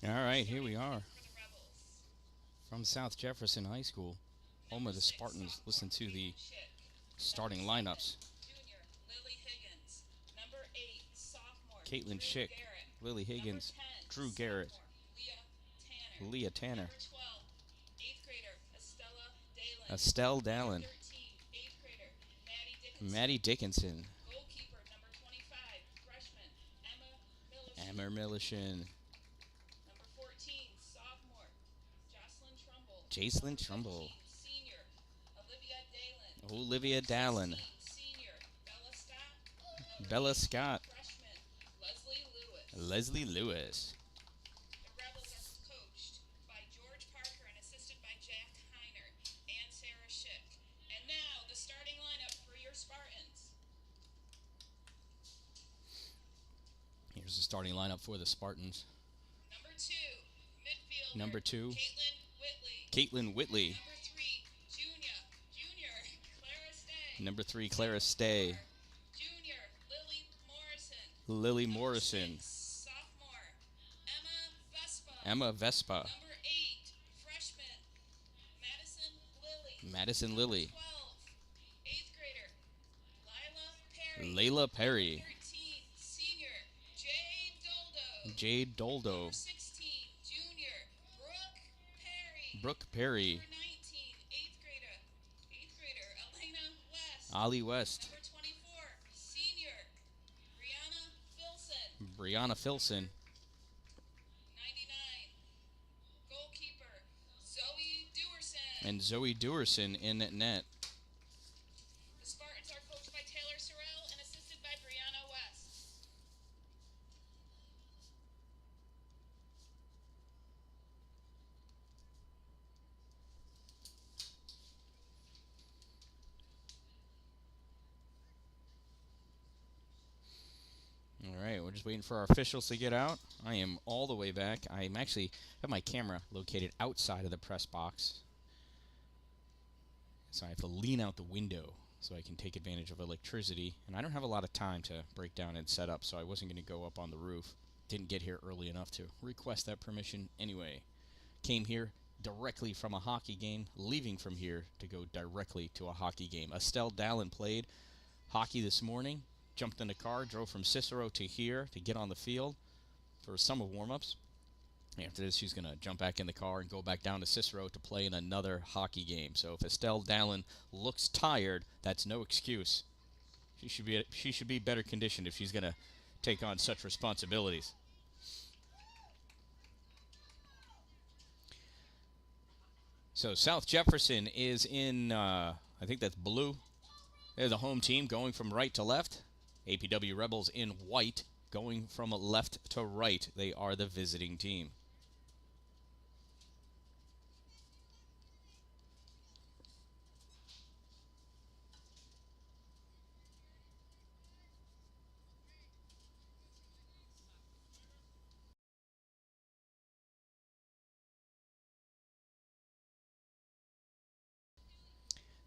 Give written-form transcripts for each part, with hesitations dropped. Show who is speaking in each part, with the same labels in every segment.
Speaker 1: All right, here we are from South Jefferson High School, home of the Spartans. Listen to the starting lineups. Caitlin Schick, Lily Higgins, Drew Garrett, Leah Tanner, Estelle Dallin, Maddie Dickinson, Amber Millichin, Jacelyn Trumbull, Olivia Dallin, Bella Scott, Leslie Lewis. Here's the starting lineup for the Spartans. Number two, Caitlin Whitley. Number three, Clara Stay. Lily Morrison. Emma Vespa. Madison Lilly. Layla Perry. Jade Doldo. Brooke Perry. Ollie West. Brianna Filson. And Zoe Dewerson in net. The Spartans are coached by Taylor Sorrell and assisted by Brianna West. All right, we're just waiting for our officials to get out. I am all the way back. I'm actually have my camera located outside of the press box. So I have to lean out the window so I can take advantage of electricity. And I don't have a lot of time to break down and set up, so I wasn't going to go up on the roof. Didn't get here early enough to request that permission anyway. Came here directly from a hockey game, leaving from here to go directly to a hockey game. Estelle Dallin played hockey this morning, jumped in the car, drove from Cicero to here to get on the field for some of warm-ups. After this, she's going to jump back in the car and go back down to Cicero to play in another hockey game. So if Estelle Dallin looks tired, that's no excuse. She should be better conditioned if she's going to take on such responsibilities. So South Jefferson is in, I think that's blue. They're the home team going from right to left. APW Rebels in white going from left to right. They are the visiting team.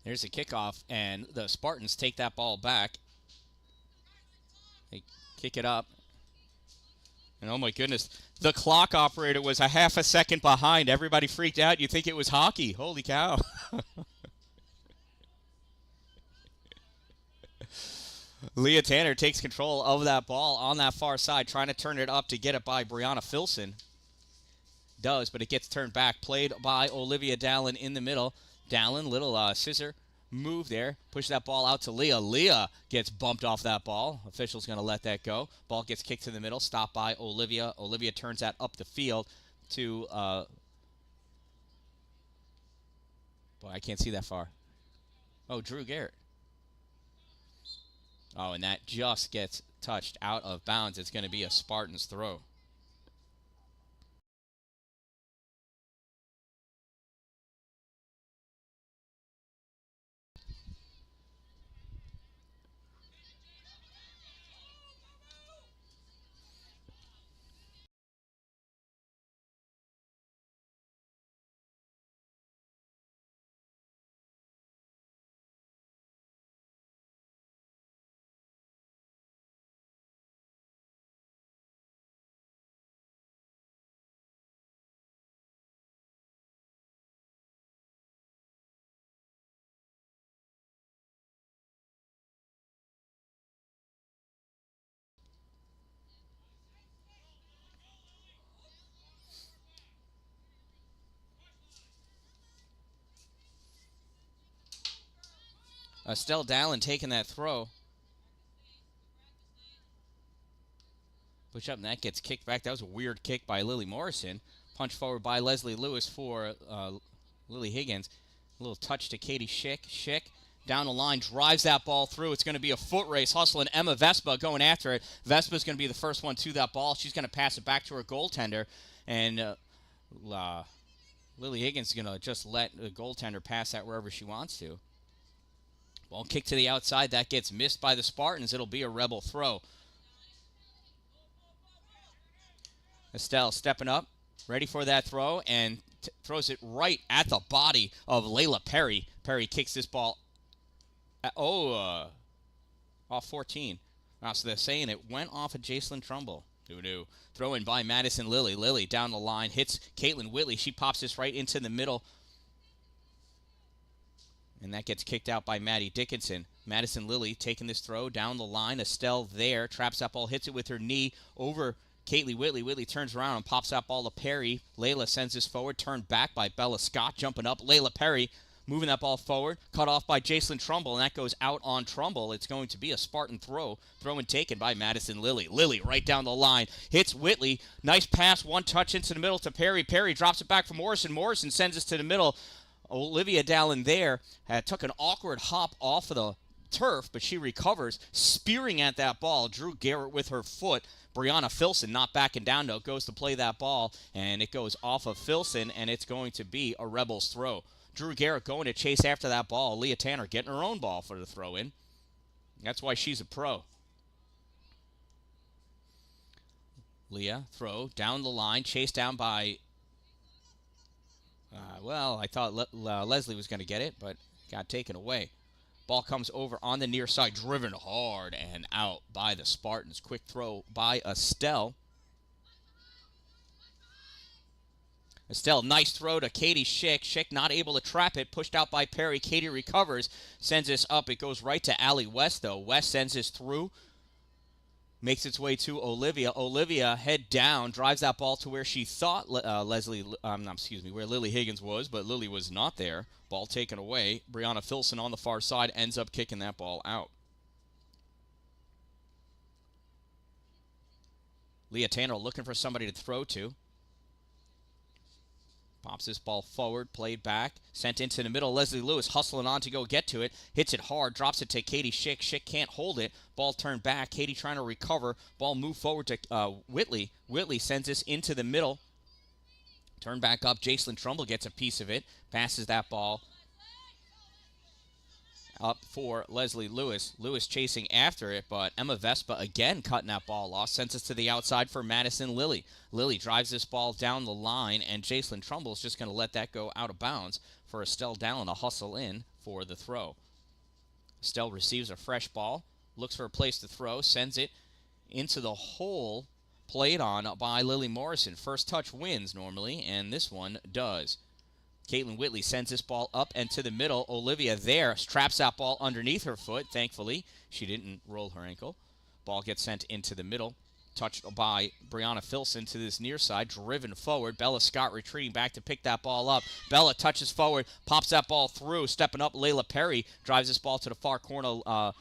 Speaker 1: There's a kickoff, and the Spartans take that ball back. They kick it up. And oh my goodness, the clock operator was a half a second behind. Everybody freaked out. You think it was hockey. Holy cow. Leah Tanner takes control of that ball on that far side, trying to turn it up to get it by Brianna Filson. Does, but it gets turned back. Played by Olivia Dallin in the middle. Dallin, little scissor move there. Push that ball out to Leah. Leah gets bumped off that ball. Official's going to let that go. Ball gets kicked to the middle. Stopped by Olivia. Olivia turns that up the field to... boy, I can't see that far. Oh, Drew Garrett. Oh, and that just gets touched out of bounds. It's going to be a Spartans throw. Dan-Dalin taking that throw. Push up, and that gets kicked back. That was a weird kick by Lily Morrison. Punch forward by Leslie Lewis for Lily Higgins. A little touch to Katie Schick. Schick down the line, drives that ball through. It's going to be a foot race. Hustling Emma Vespa going after it. Vespa's going to be the first one to that ball. She's going to pass it back to her goaltender. And Lily Higgins is going to just let the goaltender pass that wherever she wants to. Ball kicked to the outside. That gets missed by the Spartans. It'll be a Rebel throw. Estelle stepping up, ready for that throw, and throws it right at the body of Layla Perry. Perry kicks this ball off 14. Wow, so they're saying it went off of Jacelyn Trumbull. Doo-doo. Throw in by Madison Lilly. Lilly down the line, hits Caitlin Whitley. She pops this right into the middle. And that gets kicked out by Maddie Dickinson. Madison Lilly taking this throw down the line. Estelle there, traps that ball, hits it with her knee over Caitlin Whitley. Whitley turns around and pops that ball to Perry. Layla sends this forward, turned back by Bella Scott, jumping up. Layla Perry moving that ball forward, cut off by Jacelyn Trumbull, and that goes out on Trumbull. It's going to be a Spartan throw and taken by Madison Lilly. Lilly right down the line, hits Whitley. Nice pass, one touch into the middle to Perry. Perry drops it back for Morrison. Morrison sends this to the middle. Olivia Dallin there took an awkward hop off of the turf, but she recovers, spearing at that ball. Drew Garrett with her foot. Brianna Filson not backing down, though, goes to play that ball, and it goes off of Filson, and it's going to be a Rebels throw. Drew Garrett going to chase after that ball. Leah Tanner getting her own ball for the throw-in. That's why she's a pro. Leah, throw, down the line, chased down by, I thought Leslie was going to get it, but got taken away. Ball comes over on the near side, driven hard and out by the Spartans. Quick throw by Estelle. Estelle, nice throw to Katie Schick. Schick not able to trap it. Pushed out by Perry. Katie recovers. Sends this up. It goes right to Allie West, though. West sends this through. Makes its way to Olivia. Olivia, head down, drives that ball to where she thought where Lily Higgins was, but Lily was not there. Ball taken away. Brianna Filson on the far side ends up kicking that ball out. Leah Tanner looking for somebody to throw to. Pops this ball forward, played back, sent into the middle. Leslie Lewis hustling on to go get to it. Hits it hard, drops it to Katie Schick. Schick can't hold it. Ball turned back. Katie trying to recover. Ball moved forward to Whitley. Whitley sends this into the middle. Turn back up. Jacelyn Trumbull gets a piece of it. Passes that ball up for Leslie Lewis. Lewis chasing after it, but Emma Vespa again cutting that ball off. Sends it to the outside for Madison Lilly. Lilly drives this ball down the line, and Jacelyn Trumbull is just going to let that go out of bounds for Estelle Dallin to hustle in for the throw. Estelle receives a fresh ball, looks for a place to throw, sends it into the hole played on by Lily Morrison. First touch wins normally, and this one does. Caitlin Whitley sends this ball up and to the middle. Olivia there traps that ball underneath her foot. Thankfully, she didn't roll her ankle. Ball gets sent into the middle. Touched by Brianna Filson to this near side. Driven forward. Bella Scott retreating back to pick that ball up. Bella touches forward. Pops that ball through. Stepping up, Layla Perry drives this ball to the far corner.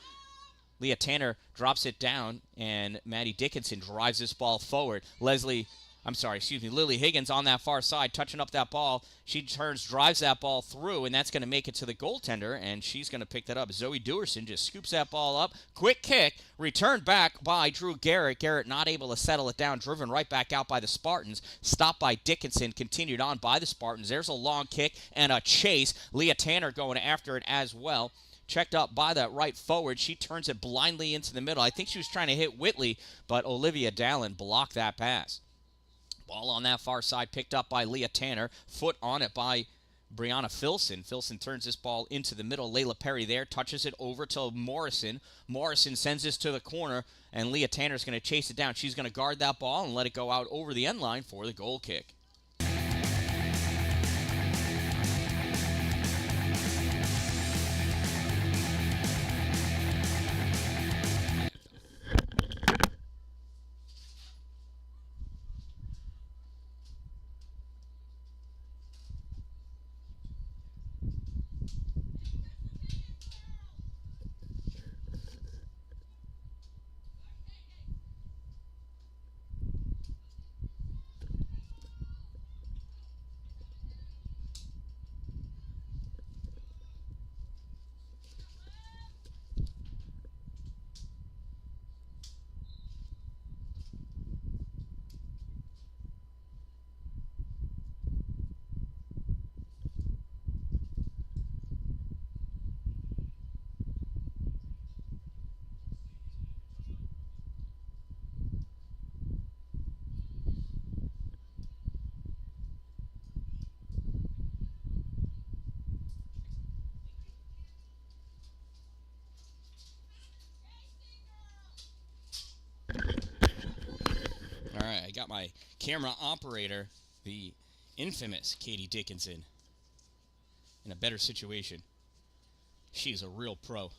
Speaker 1: Leah Tanner drops it down, and Maddie Dickinson drives this ball forward. Lily Higgins on that far side, touching up that ball. She turns, drives that ball through, and that's going to make it to the goaltender, and she's going to pick that up. Zoe Dewerson just scoops that ball up. Quick kick, returned back by Drew Garrett. Garrett not able to settle it down, driven right back out by the Spartans. Stopped by Dickinson, continued on by the Spartans. There's a long kick and a chase. Leah Tanner going after it as well. Checked up by that right forward. She turns it blindly into the middle. I think she was trying to hit Whitley, but Olivia Dallin blocked that pass. Ball on that far side picked up by Leah Tanner. Foot on it by Brianna Filson. Filson turns this ball into the middle. Layla Perry there touches it over to Morrison. Morrison sends this to the corner, and Leah Tanner's going to chase it down. She's going to guard that ball and let it go out over the end line for the goal kick. right, I got my camera operator, the infamous Katie Dickinson, in a better situation. She's a real pro.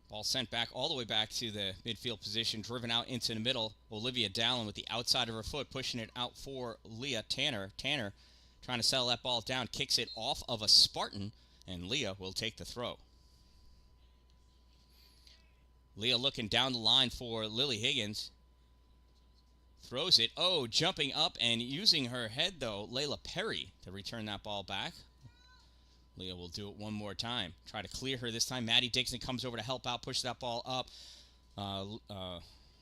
Speaker 1: Ball sent back all the way back to the midfield position, driven out into the middle. Olivia Dan-Dalin with the outside of her foot, pushing it out for Leah Tanner. Tanner trying to settle that ball down, kicks it off of a Spartan, and Leah will take the throw. Leah looking down the line for Lily Higgins. Throws it. Oh, jumping up and using her head, though, Layla Perry to return that ball back. Leah will do it one more time. Try to clear her this time. Maddie Dixon comes over to help out, push that ball up.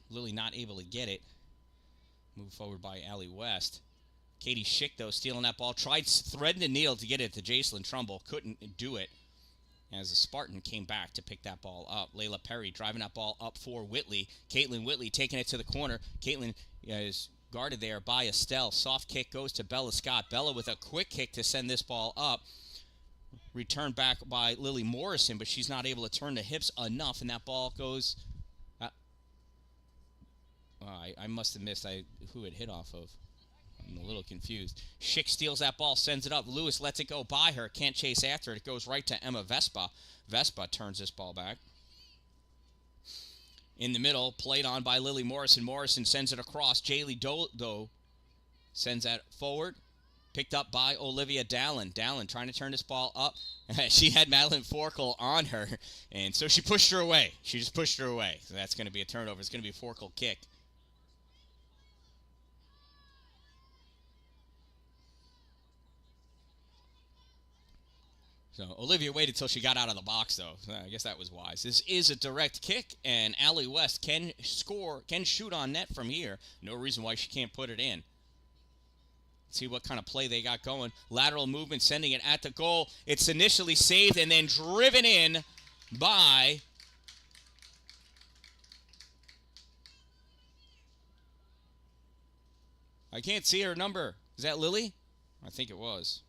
Speaker 1: Lily not able to get it. Moved forward by Allie West. Katie Schick, though, stealing that ball. Tried threading the kneel to get it to Jacelyn Trumbull. Couldn't do it as the Spartan came back to pick that ball up. Layla Perry driving that ball up for Whitley. Caitlin Whitley taking it to the corner. Caitlin is guarded there by Estelle. Soft kick goes to Bella Scott. Bella with a quick kick to send this ball up. Returned back by Lily Morrison, but she's not able to turn the hips enough, and that ball goes... I must have missed who it hit off of. I'm a little confused. Schick steals that ball, sends it up. Lewis lets it go by her. Can't chase after it. It goes right to Emma Vespa. Vespa turns this ball back. In the middle, played on by Lily Morrison. Morrison sends it across. Jaylee Doe sends that forward. Picked up by Olivia Dan-Dalin. Dan-Dalin trying to turn this ball up. She had Madeline Forkel on her, and so she pushed her away. She just pushed her away. So that's going to be a turnover. It's going to be a Forkel kick. So Olivia waited till she got out of the box, though. So I guess that was wise. This is a direct kick, and Allie West can shoot on net from here. No reason why she can't put it in. See what kind of play they got going. Lateral movement, sending it at the goal. It's initially saved and then driven in by... I can't see her number. Is that Lily? I think it was.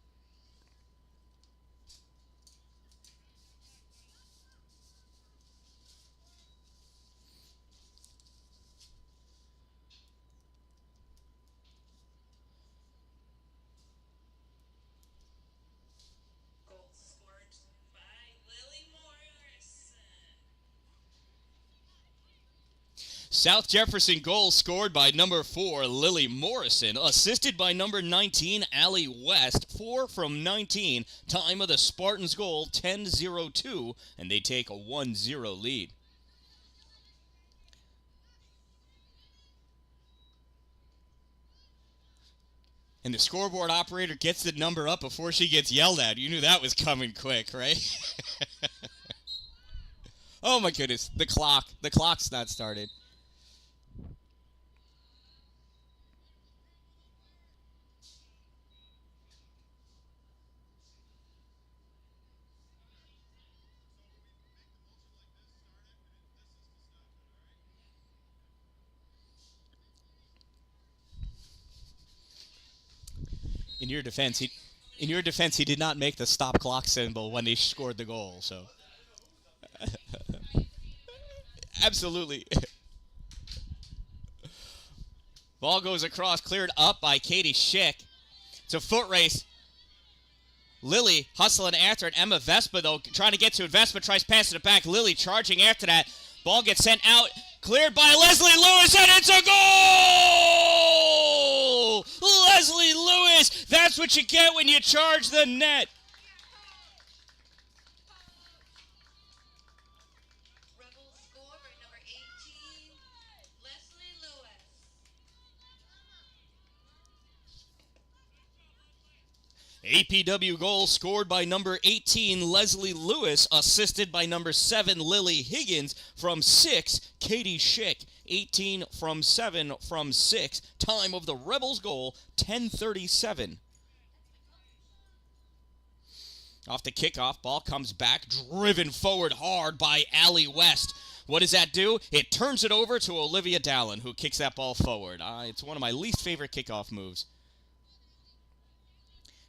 Speaker 1: South Jefferson goal scored by number 4, Lily Morrison, assisted by number 19, Allie West. 4 from 19. Time of the Spartans' goal, 10:02, and they take a 1-0 lead. And the scoreboard operator gets the number up before she gets yelled at. You knew that was coming quick, right? Oh my goodness, the clock's not started. In your defense, he did not make the stop clock symbol when they scored the goal. So, absolutely. Ball goes across, cleared up by Katie Schick. It's a foot race. Lily hustling after it. Emma Vespa, though, trying to get to it. Vespa tries passing it back. Lily charging after that. Ball gets sent out. Cleared by Leslie Lewis, and it's a goal! Leslie Lewis, that's what you get when you charge the net.
Speaker 2: Rebels score by number 18, Leslie
Speaker 1: Lewis. APW goal scored by number 18, Leslie Lewis, assisted by number 7, Lily Higgins. From 6, Katie Schick. 18 from 7 from 6. Time of the Rebels' goal, 10:37. Off the kickoff, ball comes back, driven forward hard by Allie West. What does that do? It turns it over to Olivia Dan-Dalin, who kicks that ball forward. It's one of my least favorite kickoff moves.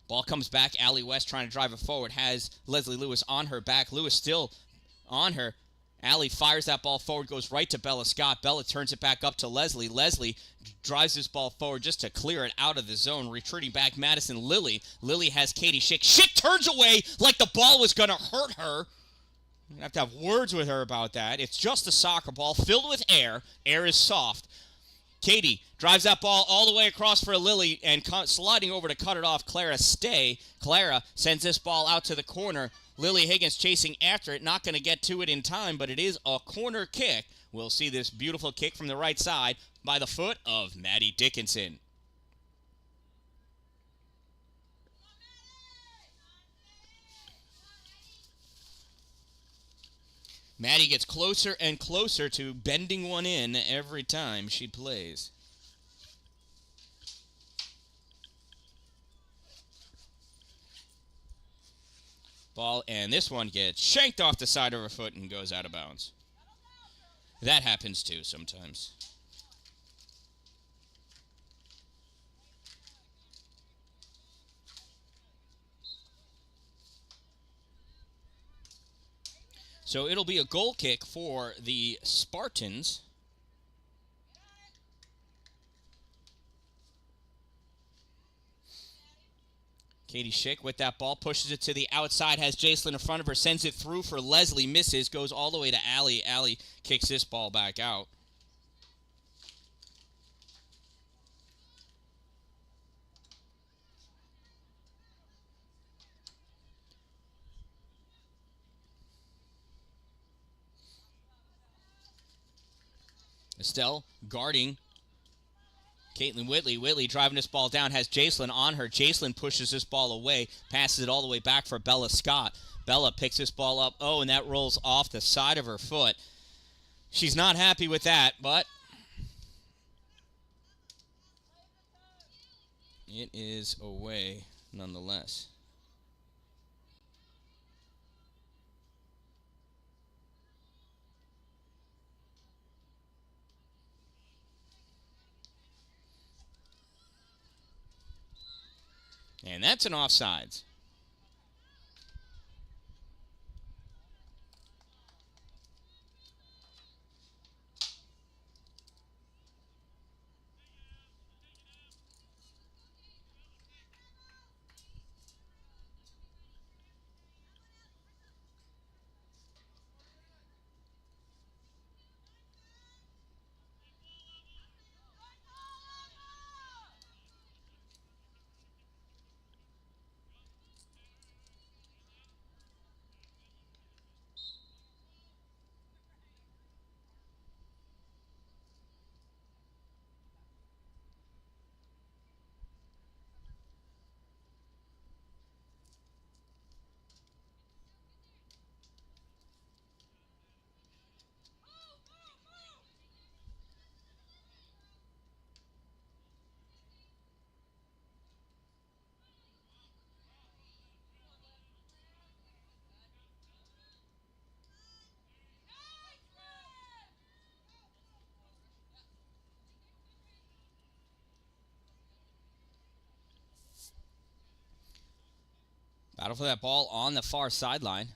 Speaker 1: Ball comes back. Allie West trying to drive it forward. Has Leslie Lewis on her back. Lewis still on her. Allie fires that ball forward, goes right to Bella Scott. Bella turns it back up to Leslie. Leslie drives this ball forward just to clear it out of the zone. Retreating back, Madison. Lily. Lily has Katie Schick. Schick turns away like the ball was going to hurt her. I'm going to have words with her about that. It's just a soccer ball filled with air. Air is soft. Katie drives that ball all the way across for Lily and sliding over to cut it off. Clara Stay. Clara sends this ball out to the corner. Lily Higgins chasing after it. Not going to get to it in time, but it is a corner kick. We'll see this beautiful kick from the right side by the foot of Maddie Dickinson. Maddie gets closer and closer to bending one in every time she plays. Ball, and this one gets shanked off the side of her foot and goes out of bounds. That happens too sometimes. So it'll be a goal kick for the Spartans. Katie Schick with that ball, pushes it to the outside, has Jacelyn in front of her, sends it through for Leslie, misses, goes all the way to Allie. Allie kicks this ball back out. Estelle guarding Caitlin Whitley. Whitley driving this ball down, has Jacelyn on her. Jacelyn pushes this ball away, passes it all the way back for Bella Scott. Bella picks this ball up. Oh, and that rolls off the side of her foot. She's not happy with that, but it is away nonetheless. And that's an offsides. Battle for that ball on the far sideline.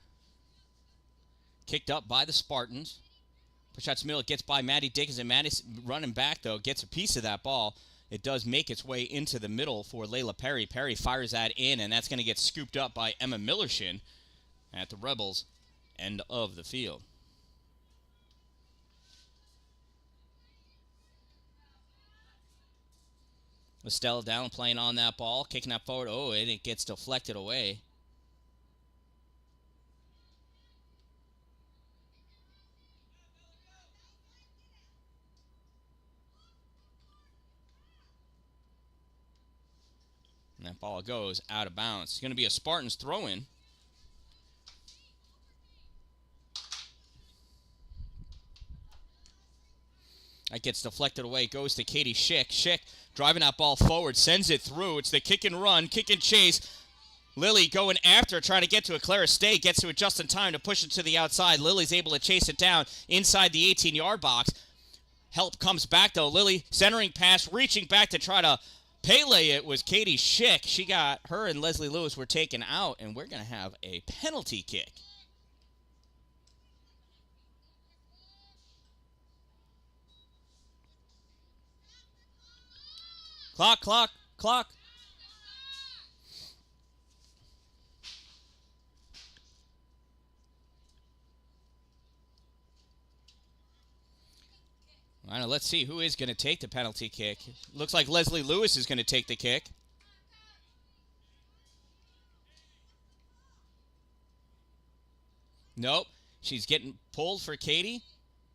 Speaker 1: Kicked up by the Spartans. Push-out Mill gets by Maddie Dickinson. Maddie's running back, though, gets a piece of that ball. It does make its way into the middle for Layla Perry. Perry fires that in, and that's going to get scooped up by Emma Millershin at the Rebels' end of the field. Estelle down playing on that ball, kicking that forward. Oh, and it gets deflected away. And that ball goes out of bounds. It's going to be a Spartans throw-in. That gets deflected away, goes to Katie Schick. Schick driving that ball forward, sends it through. It's the kick and run, kick and chase. Lily going after, trying to get to it. Clara Stay gets to it just in time to push it to the outside. Lily's able to chase it down inside the 18-yard box. Help comes back, though. Lily centering pass, reaching back to try to Pele it was Katie Schick. She got her and Leslie Lewis were taken out, and we're going to have a penalty kick. Clock, clock, clock. I don't know, let's see who is going to take the penalty kick. Looks like Leslie Lewis is going to take the kick. Nope. She's getting pulled for Katie.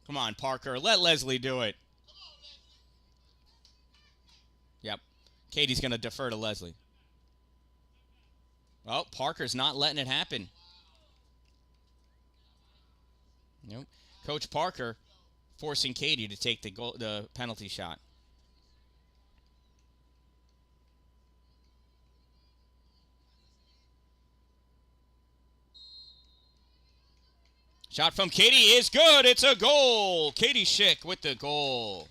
Speaker 1: Come on, Parker. Let Leslie do it. Yep. Katie's going to defer to Leslie. Oh, Parker's not letting it happen. Nope. Coach Parker forcing Katie to take the penalty shot. Shot from Katie is good. It's a goal. Katie Schick with the goal.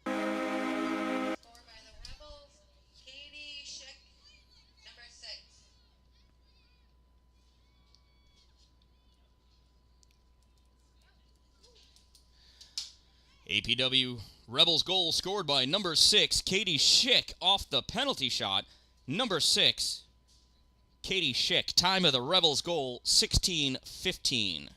Speaker 2: Score by the Rebels. Katie Schick, number 6.
Speaker 1: APW Rebels goal scored by number 6, Katie Schick, off the penalty shot. Number 6, Katie Schick. Time of the Rebels goal, 16:15.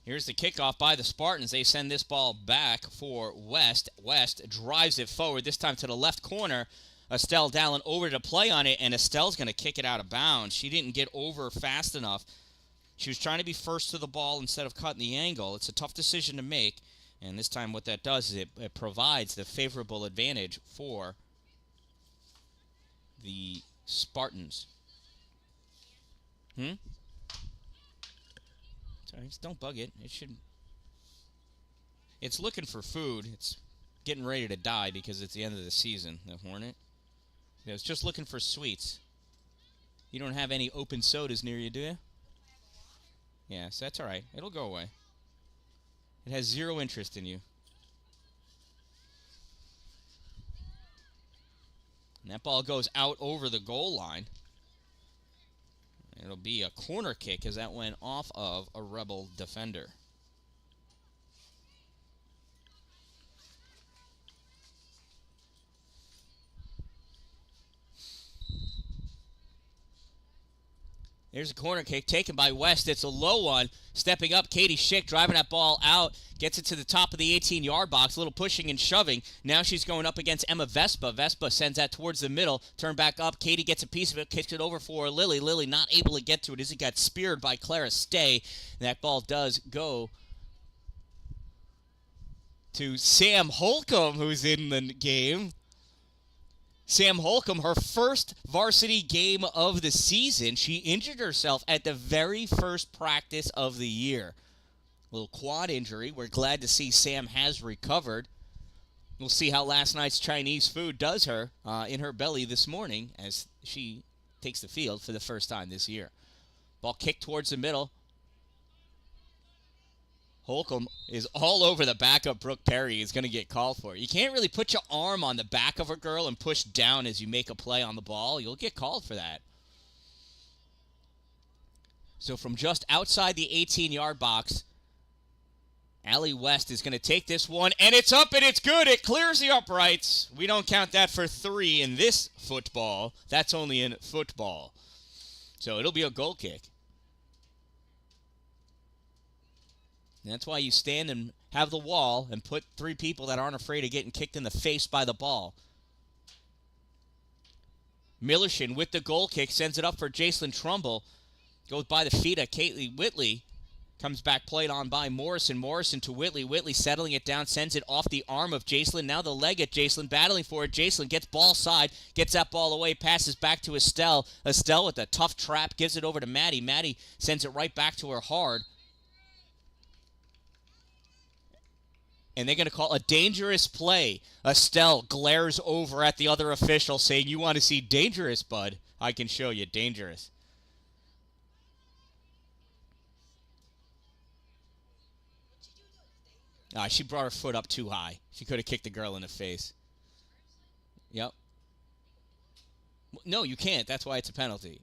Speaker 1: Here's the kickoff by the Spartans. They send this ball back for West. West drives it forward, this time to the left corner. Dan-Dalin over to play on it, and Estelle's going to kick it out of bounds. She didn't get over fast enough. She was trying to be first to the ball instead of cutting the angle. It's a tough decision to make, and this time what that does is it provides the favorable advantage for the Spartans. Sorry, just don't bug it. It's looking for food. It's getting ready to die because it's the end of the season, the Hornet. It's just looking for sweets. You don't have any open sodas near you, do you? Yeah, so that's all right. It'll go away. It has zero interest in you. And that ball goes out over the goal line. It'll be a corner kick as that went off of a Rebel defender. There's a corner kick taken by West. It's a low one. Stepping up, Katie Schick driving that ball out. Gets it to the top of the 18-yard box. A little pushing and shoving. Now she's going up against Emma Vespa. Vespa sends that towards the middle. Turn back up. Katie gets a piece of it. Kicks it over for Lily. Lily not able to get to it as it got speared by Clara Stay. That ball does go to Sam Holcomb, who's in the game. Sam Holcomb, her first varsity game of the season. She injured herself at the very first practice of the year. A little quad injury. We're glad to see Sam has recovered. We'll see how last night's Chinese food does her in her belly this morning as she takes the field for the first time this year. Ball kicked towards the middle. Holcomb is all over the back of Brooke Perry. Is going to get called for. You can't really put your arm on the back of a girl and push down as you make a play on the ball. You'll get called for that. So from just outside the 18-yard box, Allie West is going to take this one, and it's up and it's good. It clears the uprights. We don't count that for 3 in this football. That's only in football. So it'll be a goal kick. And that's why you stand and have the wall and put 3 people that aren't afraid of getting kicked in the face by the ball. Millershin with the goal kick sends it up for Jacelyn Trumbull. Goes by the feet of Caitlin Whitley. Comes back played on by Morrison. Morrison to Whitley. Whitley settling it down. Sends it off the arm of Jacelyn. Now the leg at Jacelyn. Battling for it. Jacelyn gets ball side. Gets that ball away. Passes back to Estelle. Estelle with a tough trap. Gives it over to Maddie. Maddie sends it right back to her hard. And they're going to call a dangerous play. Estelle glares over at the other official saying, "You want to see dangerous, bud? I can show you dangerous." She brought her foot up too high. She could have kicked the girl in the face. Yep. No, you can't. That's why it's a penalty.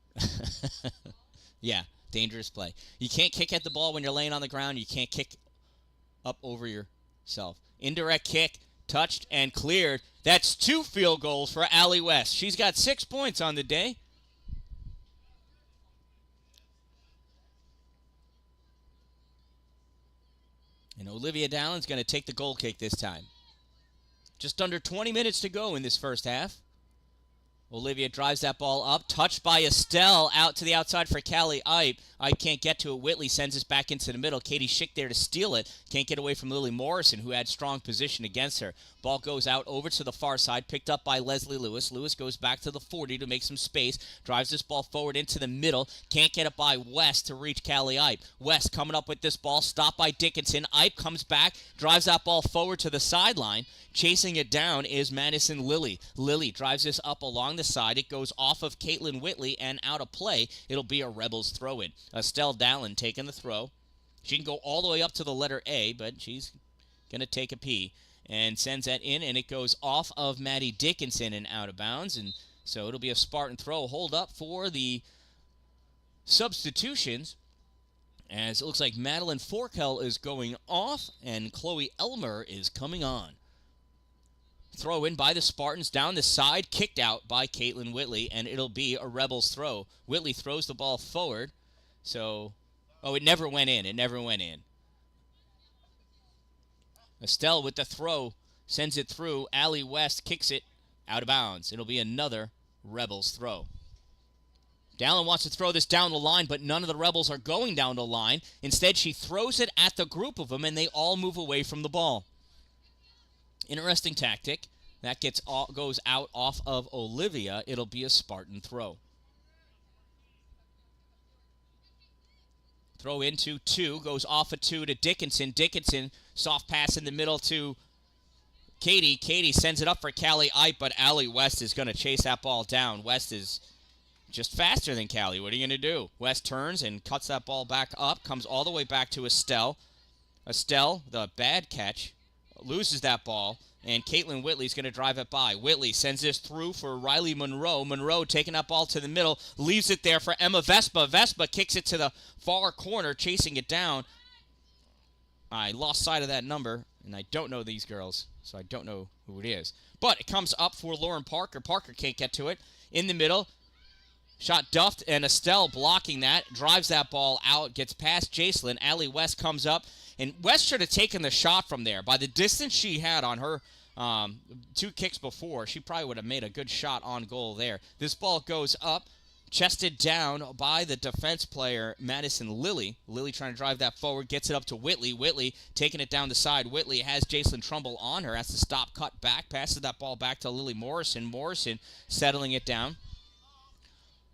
Speaker 1: Yeah, dangerous play. You can't kick at the ball when you're laying on the ground. You can't kick up over yourself. Indirect kick, touched and cleared. That's 2 field goals for Allie West. She's got 6 points on the day. And Olivia Dallin's going to take the goal kick this time. Just under 20 minutes to go in this first half. Olivia drives that ball up, touched by Estelle, out to the outside for Callie Ipe. Ipe can't get to it. Whitley sends us back into the middle. Katie Schick there to steal it. Can't get away from Lily Morrison, who had strong position against her. Ball goes out over to the far side, picked up by Leslie Lewis. Lewis goes back to the 40 to make some space, drives this ball forward into the middle. Can't get it by West to reach Callie Ipe. West coming up with this ball, stopped by Dickinson. Ipe comes back, drives that ball forward to the sideline. Chasing it down is Madison Lilly. Lilly drives this up along the side. It goes off of Caitlin Whitley and out of play. It'll be a Rebels throw-in. Estelle Dallin taking the throw. She can go all the way up to the letter A, but she's going to take a P and sends that in, and it goes off of Maddie Dickinson and out of bounds. And so it'll be a Spartan throw. Hold up for the substitutions, as it looks like Madeline Forkel is going off and Chloe Elmer is coming on. Throw in by the Spartans down the side, kicked out by Caitlin Whitley, and it'll be a Rebels throw. Whitley throws the ball forward. So, it never went in. It never went in. Estelle with the throw, sends it through. Allie West kicks it out of bounds. It'll be another Rebels throw. Dallin wants to throw this down the line, but none of the Rebels are going down the line. Instead, she throws it at the group of them, and they all move away from the ball. Interesting tactic. That goes out off of Olivia. It'll be a Spartan throw. Throw into 2. Goes off of 2 to Dickinson. Dickinson, soft pass in the middle to Katie. Katie sends it up for Callie Ipe, but Allie West is going to chase that ball down. West is just faster than Callie. What are you going to do? West turns and cuts that ball back up. Comes all the way back to Estelle. Estelle, the bad catch, loses that ball, and Caitlin Whitley's going to drive it by. Whitley sends this through for Riley Monroe. Monroe taking that ball to the middle, leaves it there for Emma Vespa. Vespa kicks it to the far corner, chasing it down. I lost sight of that number, and I don't know these girls, so I don't know who it is. But it comes up for Lauren Parker. Parker can't get to it. In the middle, shot duffed, and Estelle blocking that, drives that ball out, gets past Jacelyn. Allie West comes up. And West should have taken the shot from there. By the distance she had on her 2 kicks before, she probably would have made a good shot on goal there. This ball goes up, chested down by the defense player, Madison Lilly. Lilly trying to drive that forward, gets it up to Whitley. Whitley taking it down the side. Whitley has Jacelyn Trumbull on her, has to stop, cut back, passes that ball back to Lily Morrison. Morrison settling it down.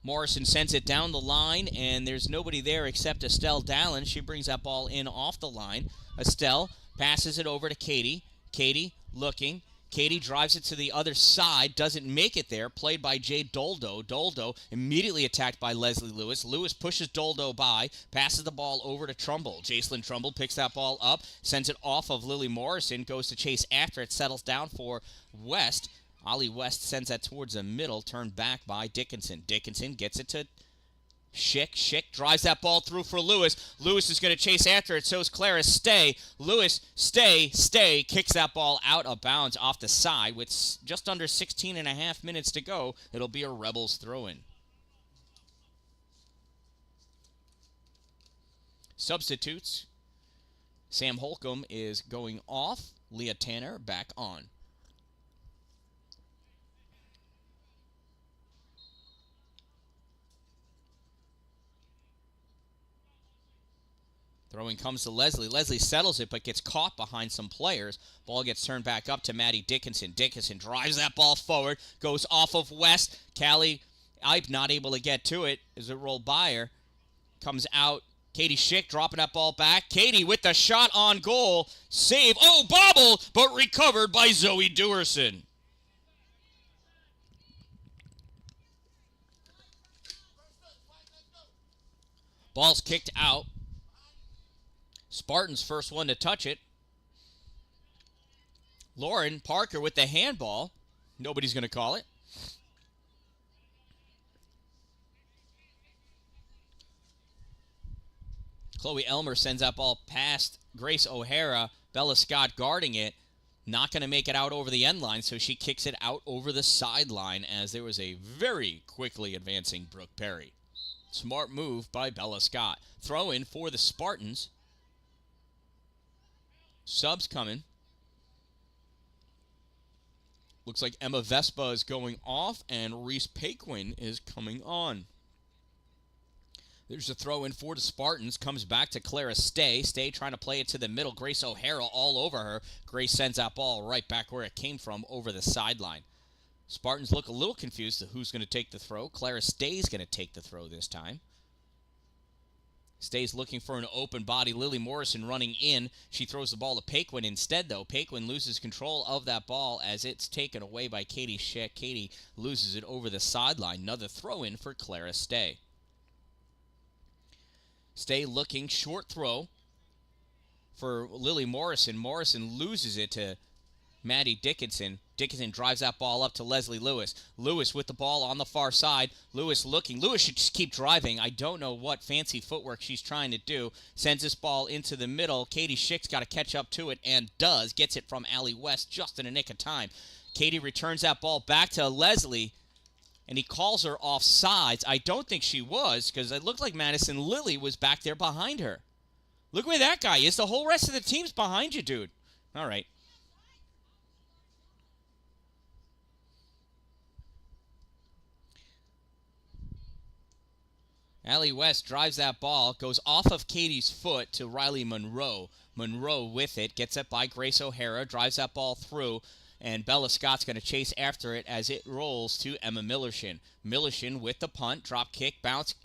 Speaker 1: Morrison sends it down the line, and there's nobody there except Estelle Dallin. She brings that ball in off the line. Estelle passes it over to Katie. Katie looking. Katie drives it to the other side, doesn't make it there. Played by Jade Doldo. Doldo immediately attacked by Leslie Lewis. Lewis pushes Doldo by, passes the ball over to Trumbull. Jacelyn Trumbull picks that ball up, sends it off of Lily Morrison, goes to chase after it, settles down for West. Ollie West sends that towards the middle, turned back by Dickinson. Dickinson gets it to Schick. Schick drives that ball through for Lewis. Lewis is going to chase after it, so is Clara Stay. Lewis, Stay, kicks that ball out of bounds off the side with just under 16 and a half minutes to go. It'll be a Rebels throw-in. Substitutes. Sam Holcomb is going off. Leah Tanner back on. Throwing comes to Leslie. Leslie settles it, but gets caught behind some players. Ball gets turned back up to Maddie Dickinson. Dickinson drives that ball forward, goes off of West. Callie Ipe not able to get to it as it rolled by her. Comes out. Katie Schick dropping that ball back. Katie with the shot on goal. Save. Oh, bobble, but recovered by Zoe Dewerson. Ball's kicked out. Spartans first one to touch it. Lauren Parker with the handball. Nobody's going to call it. Chloe Elmer sends that ball past Grace O'Hara. Bella Scott guarding it. Not going to make it out over the end line, so she kicks it out over the sideline as there was a very quickly advancing Brooke Perry. Smart move by Bella Scott. Throw in for the Spartans. Subs coming. Looks like Emma Vespa is going off, and Reese Paquin is coming on. There's a throw in for the Spartans. Comes back to Clara Stay. Stay trying to play it to the middle. Grace O'Hara all over her. Grace sends that ball right back where it came from, over the sideline. Spartans look a little confused to who's going to take the throw. Clara Stay's going to take the throw this time. Stay's looking for an open body. Lily Morrison running in. She throws the ball to Paquin instead, though. Paquin loses control of that ball as it's taken away by Katie Schick. Katie loses it over the sideline. Another throw in for Clara Stay. Stay looking, short throw for Lily Morrison. Morrison loses it to Maddie Dickinson. Dickinson drives that ball up to Leslie Lewis. Lewis with the ball on the far side. Lewis looking. Lewis should just keep driving. I don't know what fancy footwork she's trying to do. Sends this ball into the middle. Katie Schick's got to catch up to it and does. Gets it from Allie West just in a nick of time. Katie returns that ball back to Leslie, and he calls her off sides. I don't think she was, because it looked like Madison Lilly was back there behind her. Look where that guy is. The whole rest of the team's behind you, dude. All right. Allie West drives that ball, goes off of Katie's foot to Riley Monroe. Monroe with it, gets it by Grace O'Hara, drives that ball through, and Bella Scott's going to chase after it as it rolls to Emma Millershin. Millershin with the punt, drop kick, bounce,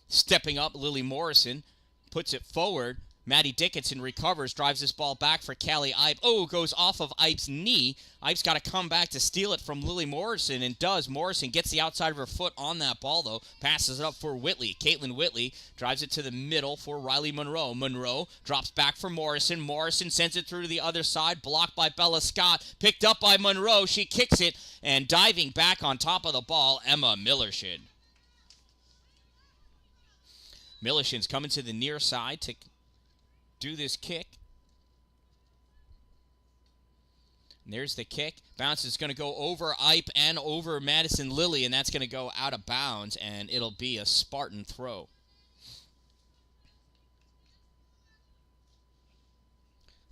Speaker 1: stepping up. Lily Morrison puts it forward. Maddie Dickinson recovers, drives this ball back for Callie Ipe. Oh, goes off of Ipe's knee. Ipe's got to come back to steal it from Lily Morrison, and does. Morrison gets the outside of her foot on that ball, though. Passes it up for Whitley. Caitlin Whitley drives it to the middle for Riley Monroe. Monroe drops back for Morrison. Morrison sends it through to the other side, blocked by Bella Scott. Picked up by Monroe. She kicks it, and diving back on top of the ball, Emma Millershin. Millershin's coming to the near side to do this kick. And there's the kick. Bounce is going to go over Ipe and over Madison Lilly, and that's going to go out of bounds, and it'll be a Spartan throw.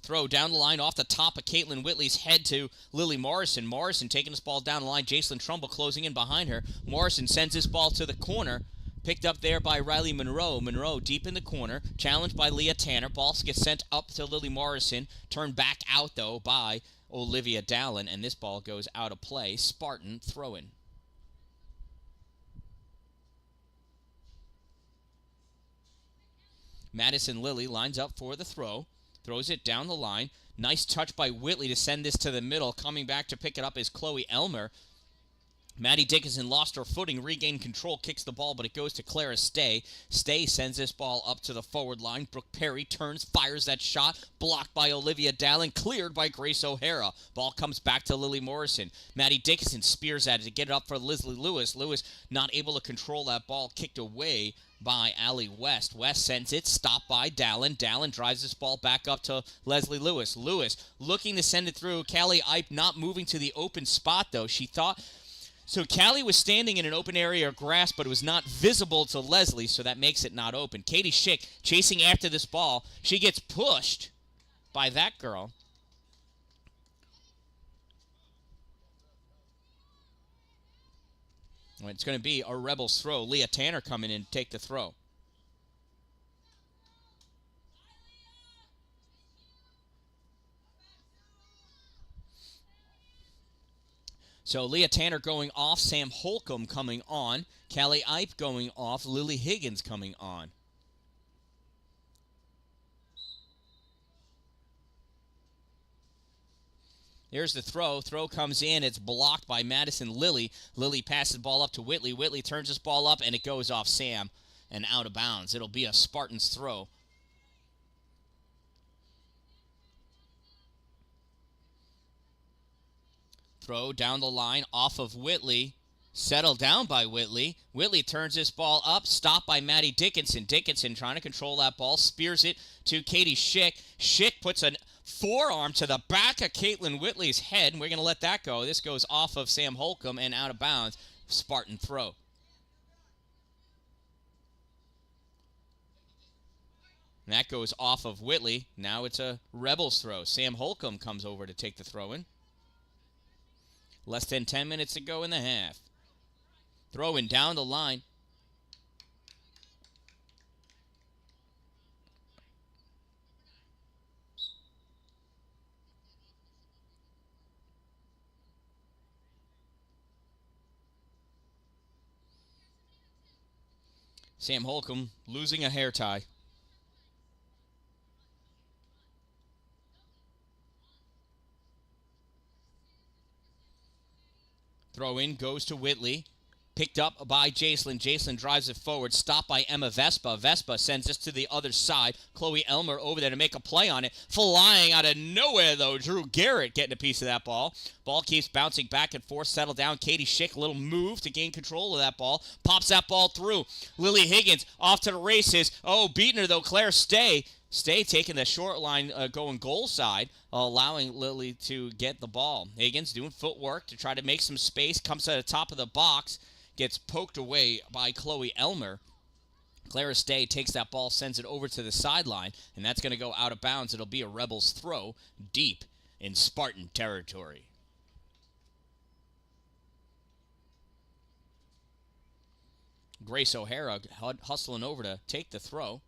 Speaker 1: Throw down the line off the top of Caitlin Whitley's head to Lily Morrison. Morrison taking this ball down the line. Jacelyn Trumbull closing in behind her. Morrison sends this ball to the corner. Picked up there by Riley Monroe. Monroe deep in the corner. Challenged by Leah Tanner. Ball gets sent up to Lily Morrison. Turned back out, though, by Olivia Dallin. And this ball goes out of play. Spartan throw-in. Madison Lilly lines up for the throw. Throws it down the line. Nice touch by Whitley to send this to the middle. Coming back to pick it up is Chloe Elmer. Maddie Dickinson lost her footing, regained control, kicks the ball, but it goes to Clara Stay. Stay sends this ball up to the forward line. Brooke Perry turns, fires that shot, blocked by Olivia Dallin, cleared by Grace O'Hara. Ball comes back to Lily Morrison. Maddie Dickinson spears at it to get it up for Leslie Lewis. Lewis not able to control that ball, kicked away by Allie West. West sends it, stopped by Dallin. Dallin drives this ball back up to Leslie Lewis. Lewis looking to send it through. Callie Ipe not moving to the open spot, though. She thought... So Callie was standing in an open area of grass, but it was not visible to Leslie, so that makes it not open. Katie Schick chasing after this ball. She gets pushed by that girl. It's going to be a Rebels throw. Leah Tanner coming in to take the throw. So Leah Tanner going off, Sam Holcomb coming on, Callie Ipe going off, Lily Higgins coming on. There's the throw. Throw comes in. It's blocked by Madison Lilly. Lilly passes the ball up to Whitley. Whitley turns this ball up, and it goes off Sam and out of bounds. It'll be a Spartans throw. throw down the line off of Whitley. Settled down by Whitley. Whitley turns this ball up. Stopped by Maddie Dickinson. Dickinson trying to control that ball. Spears it to Katie Schick. Schick puts a forearm to the back of Caitlin Whitley's head. And we're going to let that go. This goes off of Sam Holcomb and out of bounds. Spartan throw. And that goes off of Whitley. Now it's a Rebels throw. Sam Holcomb comes over to take the throw in. Less than 10 minutes to go in the half. Throwing down the line. Sam Holcomb losing a hair tie. Throw in goes to Whitley. Picked up by Jacelyn. Jacelyn drives it forward. Stopped by Emma Vespa. Vespa sends this to the other side. Chloe Elmer over there to make a play on it. Flying out of nowhere, though. Drew Garrett getting a piece of that ball. Ball keeps bouncing back and forth. Settle down. Katie Schick, a little move to gain control of that ball. Pops that ball through. Lily Higgins off to the races. Oh, beating her, though. Claire Stay. Stay taking the short line going goal side, allowing Lily to get the ball. Higgins doing footwork to try to make some space. Comes to the top of the box. Gets poked away by Chloe Elmer. Clara Stay takes that ball, sends it over to the sideline, and that's going to go out of bounds. It'll be a Rebels throw deep in Spartan territory. Grace O'Hara hustling over to take the throw.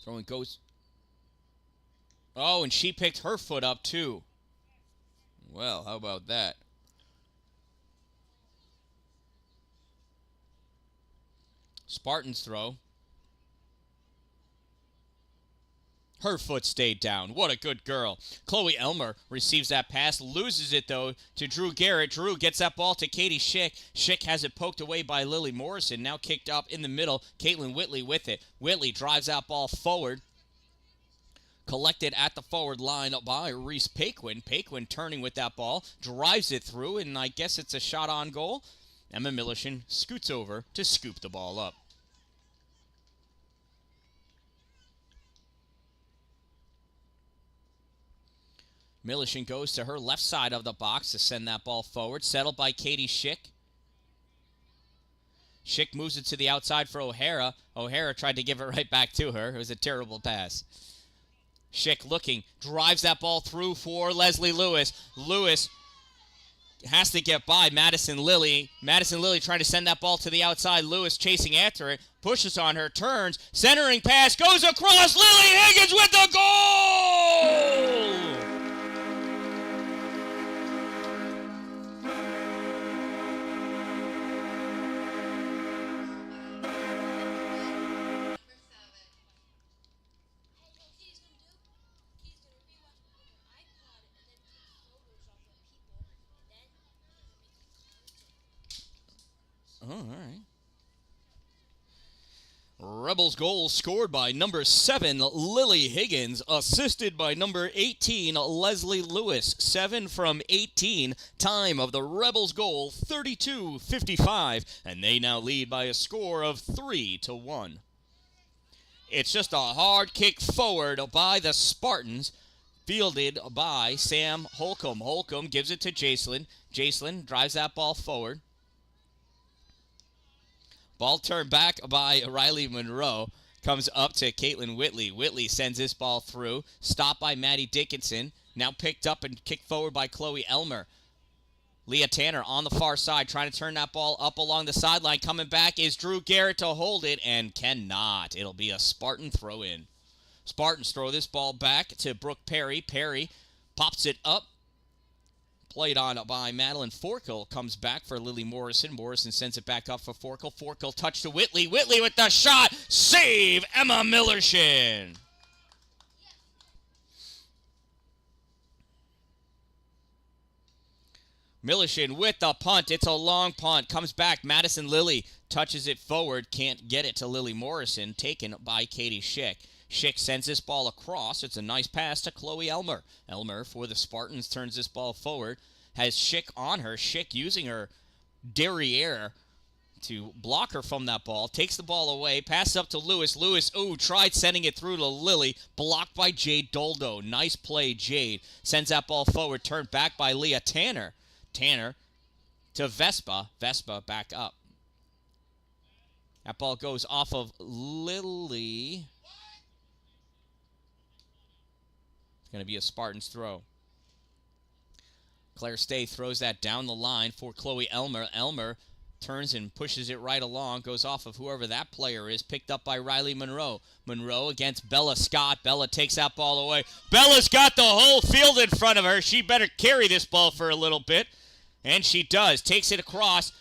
Speaker 1: Throwing goes. Oh, and she picked her foot up too. Well, how about that? Spartans throw. Her foot stayed down. What a good girl. Chloe Elmer receives that pass, loses it, though, to Drew Garrett. Drew gets that ball to Katie Schick. Schick has it poked away by Lily Morrison. Now kicked up in the middle. Caitlin Whitley with it. Whitley drives that ball forward. Collected at the forward line by Reese Paquin. Paquin turning with that ball. Drives it through, and I guess it's a shot on goal. Emma Millichan scoots over to scoop the ball up. Millichan goes to her left side of the box to send that ball forward. Settled by Katie Schick. Schick moves it to the outside for O'Hara. O'Hara tried to give it right back to her. It was a terrible pass. Schick looking, drives that ball through for Leslie Lewis. Lewis has to get by Madison Lilly. Madison Lilly trying to send that ball to the outside. Lewis chasing after it, pushes on her, turns, centering pass, goes across. Lily Higgins with the goal! Oh, all right. Rebels goal scored by number 7, Lily Higgins, assisted by number 18, Leslie Lewis. 7 from 18. Time of the Rebels goal, 32-55, and they now lead by a score of 3-1. It's just a hard kick forward by the Spartans, fielded by Sam Holcomb. Holcomb gives it to Jacelyn. Jacelyn drives that ball forward. Ball turned back by Riley Monroe. Comes up to Caitlin Whitley. Whitley sends this ball through. Stopped by Maddie Dickinson. Now picked up and kicked forward by Chloe Elmer. Leah Tanner on the far side trying to turn that ball up along the sideline. Coming back is Drew Garrett to hold it and cannot. It'll be a Spartan throw-in. Spartans throw this ball back to Brooke Perry. Perry pops it up. Played on by Madeline Forkel. Comes back for Lily Morrison. Morrison sends it back up for Forkel. Forkel touch to Whitley. Whitley with the shot. Save Emma Millichan. Millichan with the punt. It's a long punt. Comes back. Madison Lilly touches it forward. Can't get it to Lily Morrison. Taken by Katie Schick. Schick sends this ball across. It's a nice pass to Chloe Elmer. Elmer, for the Spartans, turns this ball forward. Has Schick on her. Schick using her derriere to block her from that ball. Takes the ball away. Passes up to Lewis. Lewis, tried sending it through to Lily. Blocked by Jade Doldo. Nice play, Jade. Sends that ball forward. Turned back by Leah Tanner. Tanner to Vespa. Vespa back up. That ball goes off of Lily. It's going to be a Spartans throw. Claire Stay throws that down the line for Chloe Elmer. Elmer turns and pushes it right along. Goes off of whoever that player is. Picked up by Riley Monroe. Monroe against Bella Scott. Bella takes that ball away. Bella's got the whole field in front of her. She better carry this ball for a little bit. And she does. Takes it across.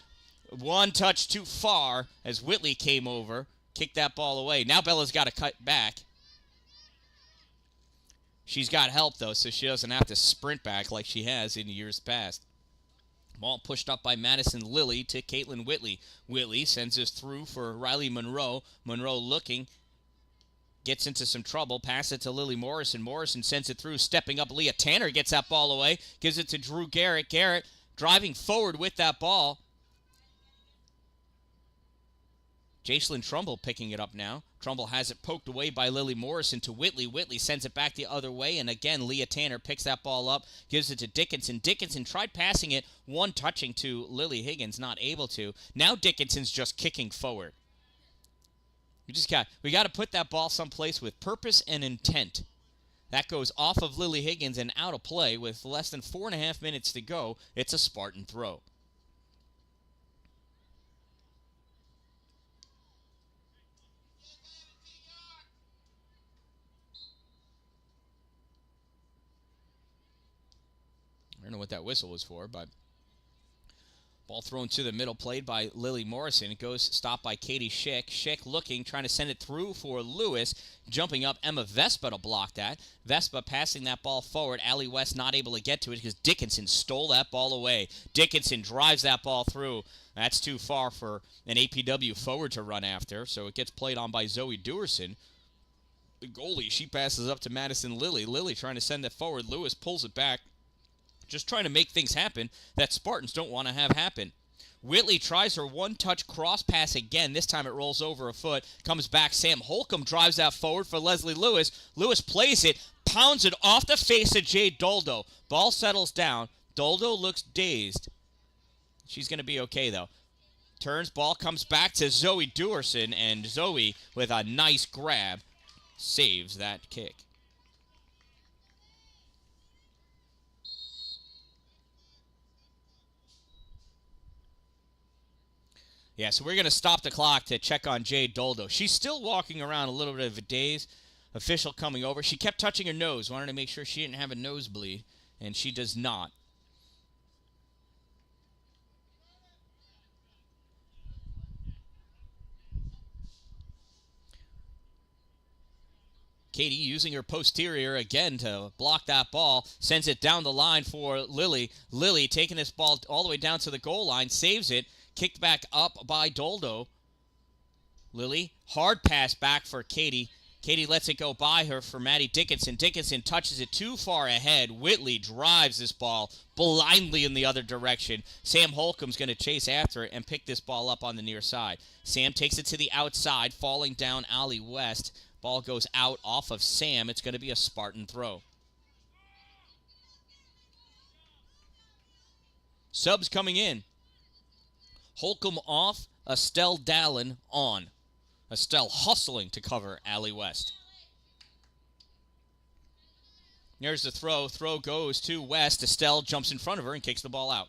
Speaker 1: One touch too far as Whitley came over. Kicked that ball away. Now Bella's got to cut back. She's got help, though, so she doesn't have to sprint back like she has in years past. Ball pushed up by Madison Lilly to Caitlin Whitley. Whitley sends this through for Riley Monroe. Monroe looking. Gets into some trouble. Pass it to Lily Morrison. Morrison sends it through. Stepping up, Leah Tanner gets that ball away. Gives it to Drew Garrett. Garrett driving forward with that ball. Jacelyn Trumbull picking it up now. Trumbull has it poked away by Lily Morrison to Whitley. Whitley sends it back the other way, and again, Leah Tanner picks that ball up, gives it to Dickinson. Dickinson tried passing it, one touching to Lily Higgins, not able to. Now Dickinson's just kicking forward. We got to put that ball someplace with purpose and intent. That goes off of Lily Higgins and out of play with less than 4.5 minutes to go. It's a Spartan throw. I don't know what that whistle was for, but ball thrown to the middle, played by Lily Morrison. It goes stopped by Katie Schick. Schick looking, trying to send it through for Lewis. Jumping up, Emma Vespa to block that. Vespa passing that ball forward. Allie West not able to get to it because Dickinson stole that ball away. Dickinson drives that ball through. That's too far for an APW forward to run after, so it gets played on by Zoe Dewerson. The goalie, she passes up to Madison Lilly. Lilly trying to send it forward. Lewis pulls it back. Just trying to make things happen that Spartans don't want to have happen. Whitley tries her one-touch cross pass again. This time it rolls over a foot. Comes back. Sam Holcomb drives that forward for Leslie Lewis. Lewis plays it. Pounds it off the face of Jade Doldo. Ball settles down. Doldo looks dazed. She's going to be okay, though. Turns. Ball comes back to Zoe Dewerson. And Zoe, with a nice grab, saves that kick. Yeah, so we're going to stop the clock to check on Jade Doldo. She's still walking around a little bit of a daze. Official coming over. She kept touching her nose. Wanted to make sure she didn't have a nosebleed, and she does not. Katie using her posterior again to block that ball. Sends it down the line for Lily. Lily taking this ball all the way down to the goal line. Saves it. Kicked back up by Doldo. Lily, hard pass back for Katie. Katie lets it go by her for Maddie Dickinson. Dickinson touches it too far ahead. Whitley drives this ball blindly in the other direction. Sam Holcomb's going to chase after it and pick this ball up on the near side. Sam takes it to the outside, falling down Allie West. Ball goes out off of Sam. It's going to be a Spartan throw. Subs coming in. Holcomb off, Estelle Dallin on. Estelle hustling to cover Allie West. There's the throw. Throw goes to West. Estelle jumps in front of her and kicks the ball out.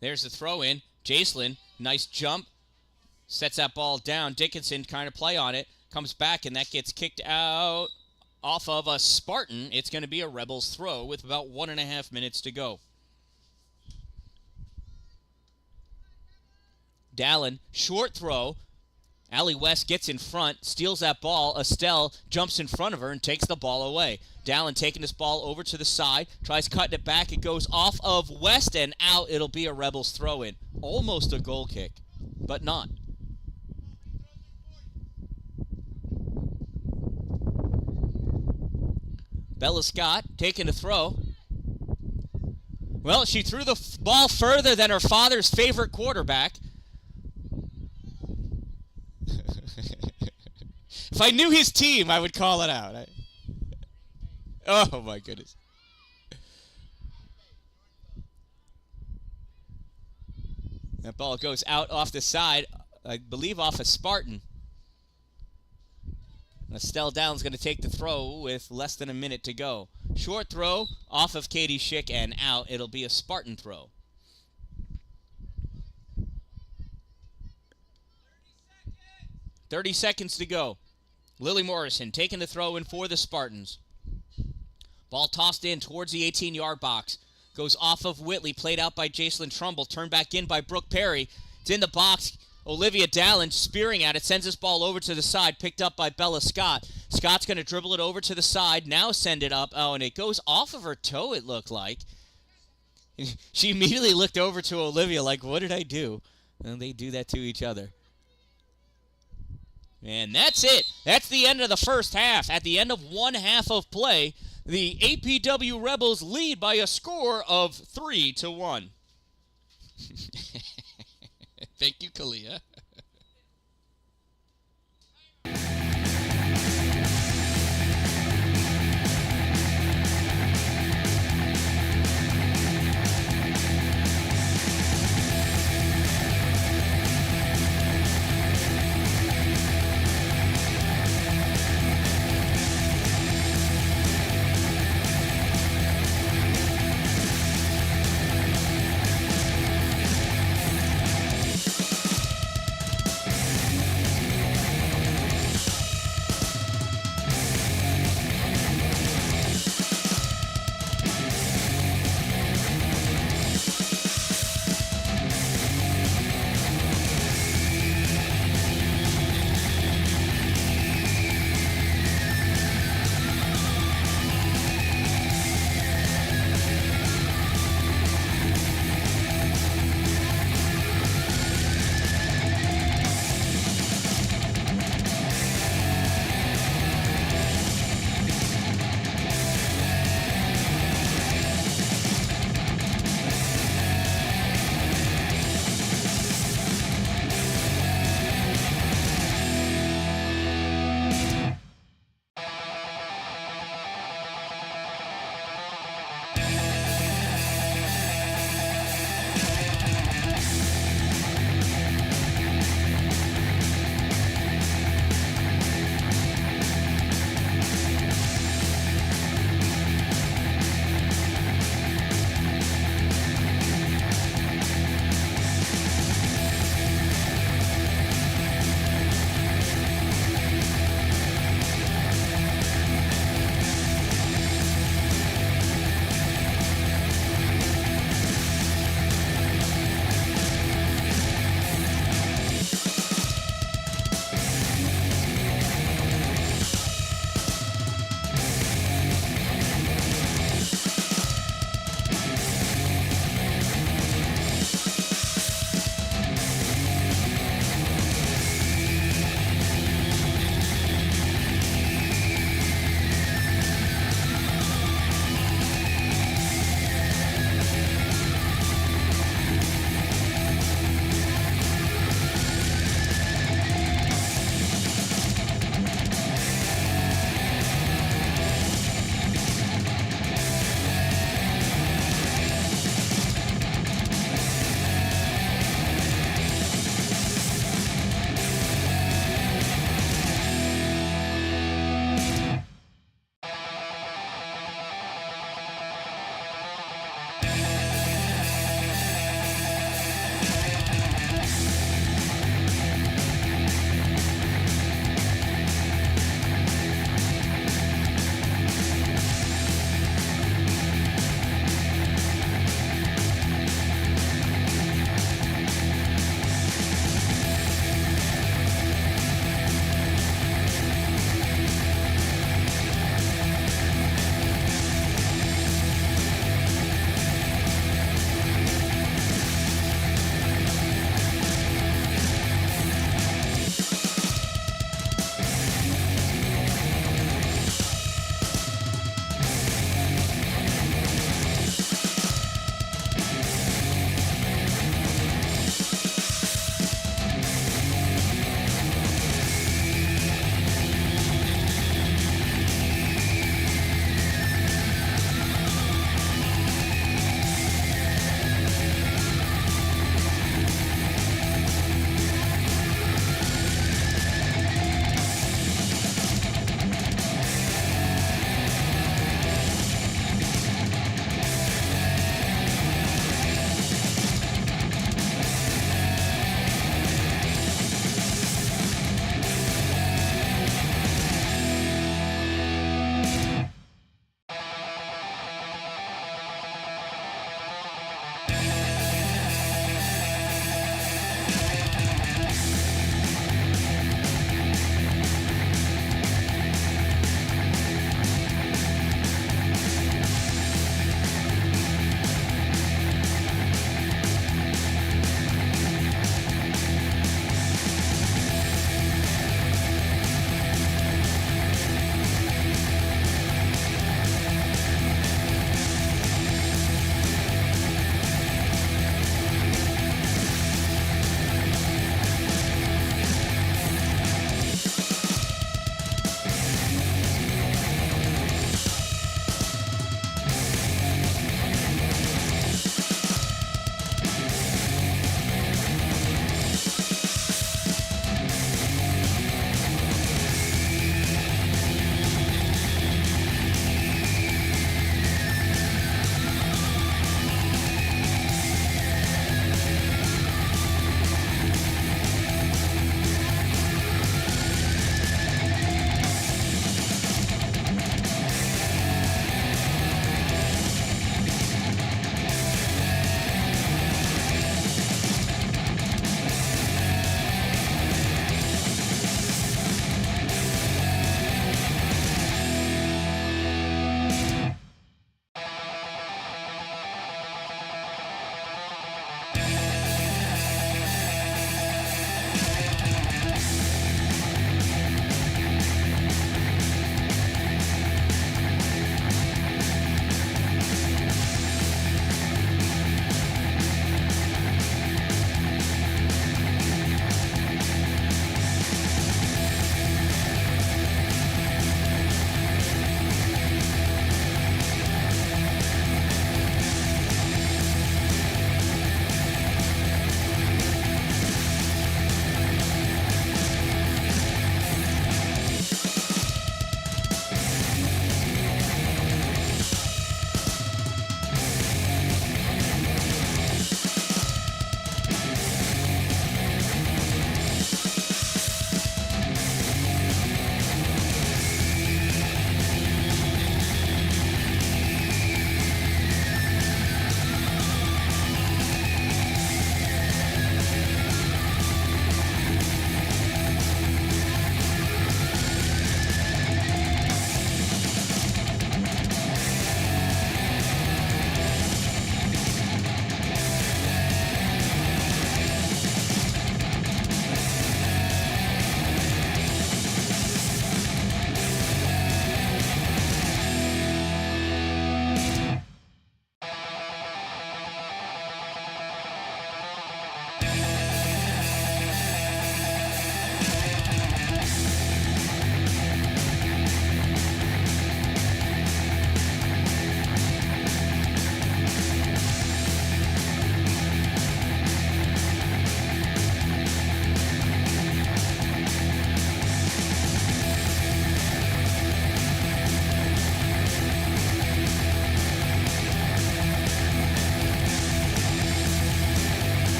Speaker 1: There's the throw in. Jacelyn, nice jump. Sets that ball down. Dickinson kind of play on it. Comes back, and that gets kicked out off of a Spartan. It's going to be a Rebels throw with about 1.5 minutes to go. Dallin, short throw, Allie West gets in front, steals that ball. Estelle jumps in front of her and takes the ball away. Dalin taking this ball over to the side, tries cutting it back. It goes off of West and out. It'll be a Rebels throw-in. Almost a goal kick, but not. Bella Scott taking a throw. Well, she threw the ball further than her father's favorite quarterback. If I knew his team, I would call it out. Oh, my goodness. That ball goes out off the side, I believe off a Spartan. Estelle Downs going to take the throw with less than a minute to go. Short throw off of Katie Schick and out. It'll be a Spartan throw. 30 seconds to go. Lily Morrison taking the throw in for the Spartans. Ball tossed in towards the 18-yard box. Goes off of Whitley, played out by Jacelyn Trumbull, turned back in by Brooke Perry. It's in the box. Olivia Dallin spearing at it, sends this ball over to the side, picked up by Bella Scott. Scott's going to dribble it over to the side, now send it up. Oh, and it goes off of her toe, it looked like. She immediately looked over to Olivia like, what did I do? And they do that to each other. And that's it. That's the end of the first half. At the end of one half of play, the APW Rebels lead by a score of 3-1. Thank you, Kalia.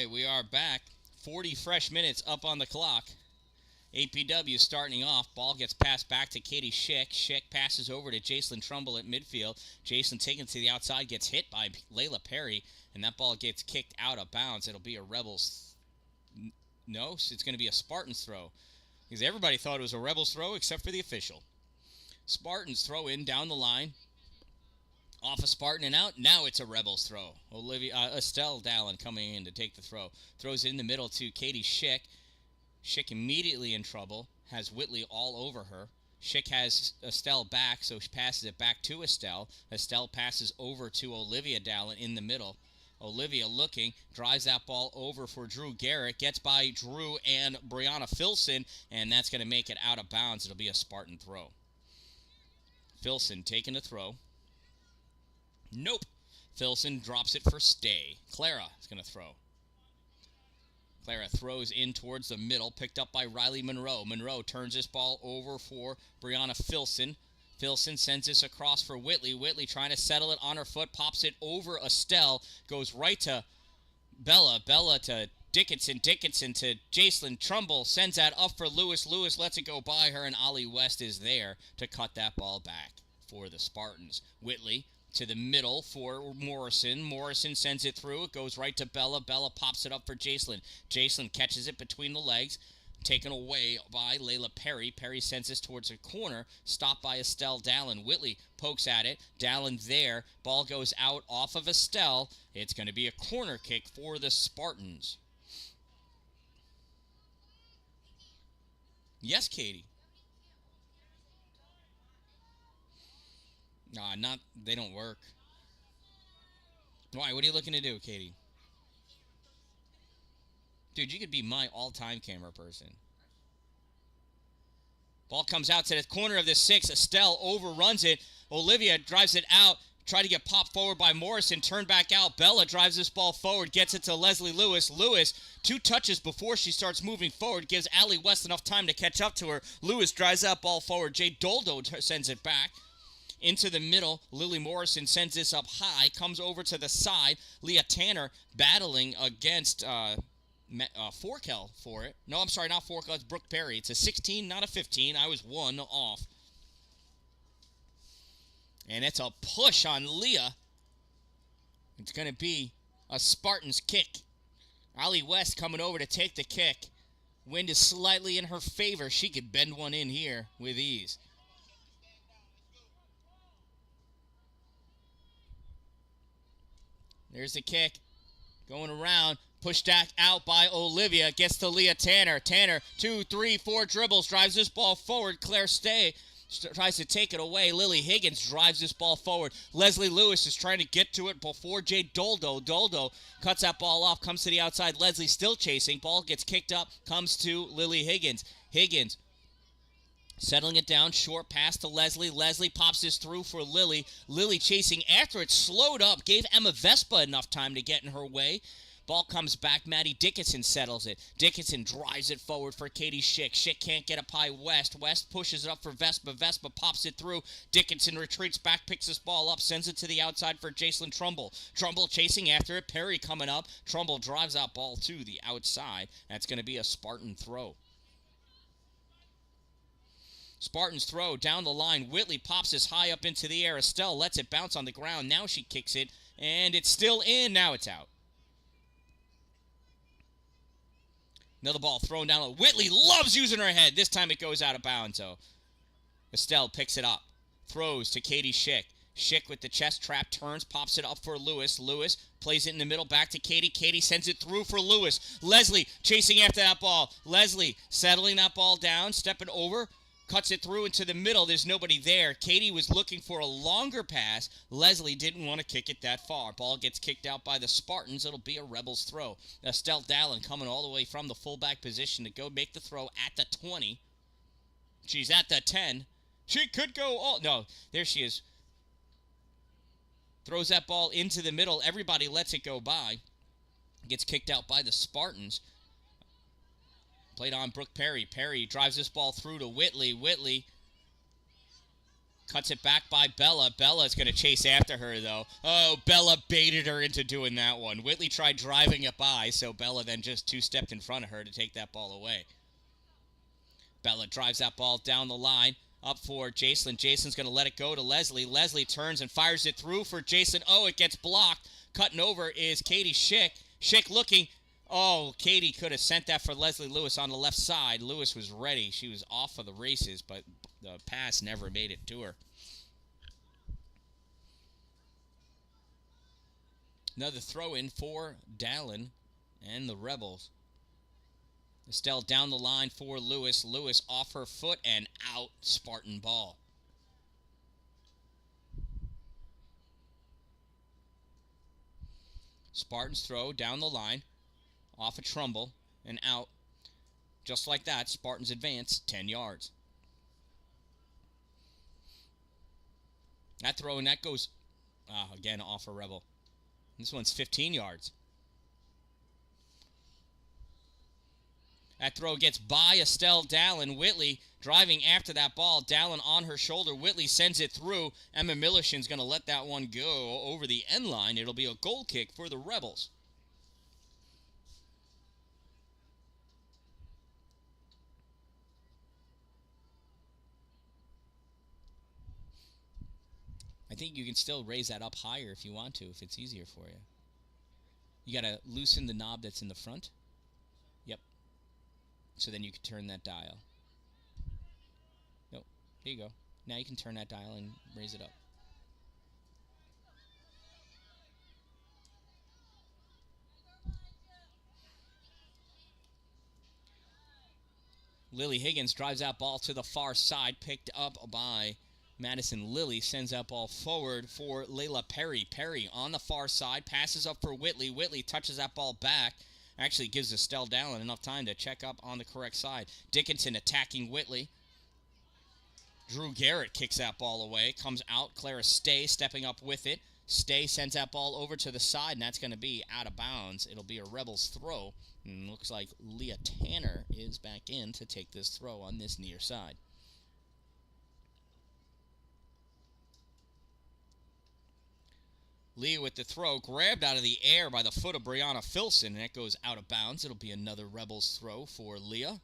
Speaker 1: right, we are back. 40 fresh minutes up on the clock. APW starting off. Ball gets passed back to Katie Schick. Schick passes over to Jacelyn Trumbull at midfield. Jacelyn taken to the outside, gets hit by Layla Perry, and that ball gets kicked out of bounds. It'll be a Rebels. No, it's going to be a Spartans throw. Because everybody thought it was a Rebels throw except for the official. Spartans throw in down the line. Off a Spartan and out. Now it's a Rebels throw. Estelle Dallin coming in to take the throw. Throws it in the middle to Katie Schick. Schick immediately in trouble. Has Whitley all over her. Schick has Estelle back, so she passes it back to Estelle. Estelle passes over to Olivia Dallin in the middle. Olivia looking, drives that ball over for Drew Garrett. Gets by Drew and Brianna Filson, and that's going to make it out of bounds. It'll be a Spartan throw. Filson taking a throw. Nope. Filson drops it for stay. Clara is going to throw. Clara throws in towards the middle, picked up by Riley Monroe. Monroe turns this ball over for Brianna Filson. Filson sends this across for Whitley. Whitley trying to settle it on her foot, pops it over Estelle, goes right to Bella. Bella to Dickinson. Dickinson to Jacelyn Trumbull, sends that up for Lewis. Lewis lets it go by her, and Ollie West is there to cut that ball back for the Spartans. Whitley to the middle for Morrison. Morrison sends it through. It goes right to Bella. Bella pops it up for Jacelyn. Jacelyn catches it between the legs. Taken away by Layla Perry. Perry sends this towards a corner. Stopped by Estelle Dallin. Whitley pokes at it. Dallin there. Ball goes out off of Estelle. It's going to be a corner kick for the Spartans. Yes, Katie. Nah, they don't work. Why? What are you looking to do, Katie? Dude, you could be my all-time camera person. Ball comes out to the corner of the 6. Estelle overruns it. Olivia drives it out. Tried to get popped forward by Morrison. Turned back out. Bella drives this ball forward. Gets it to Leslie Lewis. Lewis, 2 touches before she starts moving forward. Gives Allie West enough time to catch up to her. Lewis drives that ball forward. Jay Doldo sends it back into the middle. Lily Morrison sends this up high. Comes over to the side. Leah Tanner battling against Forkel for it. No, I'm sorry, not Forkel. It's Brooke Perry. It's a 16, not a 15. I was 1 off. And it's a push on Leah. It's going to be a Spartans kick. Allie West coming over to take the kick. Wind is slightly in her favor. She could bend one in here with ease. There's the kick. Going around. Pushed back out by Olivia. Gets to Leah Tanner. Tanner, 2, 3, 4 dribbles. Drives this ball forward. Claire Stay tries to take it away. Lily Higgins drives this ball forward. Leslie Lewis is trying to get to it before Jay Doldo. Doldo cuts that ball off. Comes to the outside. Leslie still chasing. Ball gets kicked up. Comes to Lily Higgins. Higgins settling it down, short pass to Leslie. Leslie pops this through for Lily. Lily chasing after it, slowed up, gave Emma Vespa enough time to get in her way. Ball comes back. Maddie Dickinson settles it. Dickinson drives it forward for Katie Schick. Schick can't get up high West. West pushes it up for Vespa. Vespa pops it through. Dickinson retreats back, picks this ball up, sends it to the outside for Jacelyn Trumbull. Trumbull chasing after it. Perry coming up. Trumbull drives that ball to the outside. That's going to be a Spartan throw. Spartans throw down the line. Whitley pops this high up into the air. Estelle lets it bounce on the ground. Now she kicks it, and it's still in. Now it's out. Another ball thrown down. Whitley loves using her head. This time it goes out of bounds, though. Estelle picks it up. Throws to Katie Schick. Schick with the chest trap. Turns, pops it up for Lewis. Lewis plays it in the middle. Back to Katie. Katie sends it through for Lewis. Leslie chasing after that ball. Leslie settling that ball down. Stepping over. Cuts it through into the middle. There's nobody there. Katie was looking for a longer pass. Leslie didn't want to kick it that far. Ball gets kicked out by the Spartans. It'll be a Rebels throw. Estelle Dallin coming all the way from the fullback position to go make the throw at the 20. She's at the 10. She could go all... No, there she is. Throws that ball into the middle. Everybody lets it go by. Gets kicked out by the Spartans. Played on Brooke Perry. Perry drives this ball through to Whitley. Whitley Cuts it back by Bella. Bella's going to chase after her, though. Oh, Bella baited her into doing that one. Whitley tried driving it by, so Bella then just two-stepped in front of her to take that ball away. Bella drives that ball down the line. Up for Jason. Jason's going to let it go to Leslie. Leslie turns and fires it through for Jason. Oh, it gets blocked. Cutting over is Katie Schick. Schick looking. Oh, Katie could have sent that for Leslie Lewis on the left side. Lewis was ready. She was off of the races, but the pass never made it to her. Another throw-in for Dalin and the Rebels. Estelle down the line for Lewis. Lewis off her foot and out. Spartan ball. Spartans throw down the line. Off a Trumbull and out. Just like that, Spartans advance 10 yards. That throw and that goes, again, off a Rebel. This one's 15 yards. That throw gets by Estelle Dalin. Whitley driving after that ball. Dalin on her shoulder. Whitley sends it through. Emma Millerson's going to let that one go over the end line. It'll be a goal kick for the Rebels. I think you can still raise that up higher if you want to, if it's easier for you. You got to loosen the knob that's in the front. Yep. So then you can turn that dial. Nope. Here you go. Now you can turn that dial and raise it up. Lily Higgins drives that ball to the far side, picked up by Madison Lilly, sends that ball forward for Layla Perry. Perry on the far side, passes up for Whitley. Whitley touches that ball back. Actually gives Estelle Dalin enough time to check up on the correct side. Dickinson attacking Whitley. Drew Garrett kicks that ball away. Comes out. Clara Stay stepping up with it. Stay sends that ball over to the side, and that's going to be out of bounds. It'll be a Rebels throw. And looks like Leah Tanner is back in to take this throw on this near side. Leah with the throw, grabbed out of the air by the foot of Brianna Filson, and it goes out of bounds. It'll be another Rebels throw for Leah.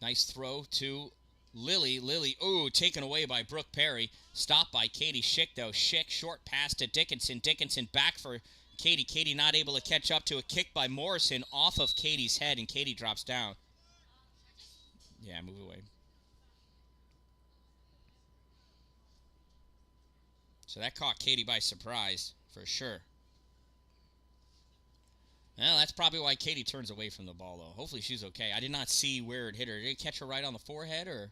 Speaker 1: Nice throw to Lily. Lily, ooh, taken away by Brooke Perry. Stopped by Katie Schick, though. Schick, short pass to Dickinson. Dickinson back for Katie. Katie not able to catch up to a kick by Morrison off of Katie's head, and Katie drops down. Yeah, move away. So that caught Katie by surprise, for sure. Well, that's probably why Katie turns away from the ball, though. Hopefully she's okay. I did not see where it hit her. Did it catch her right on the forehead, or?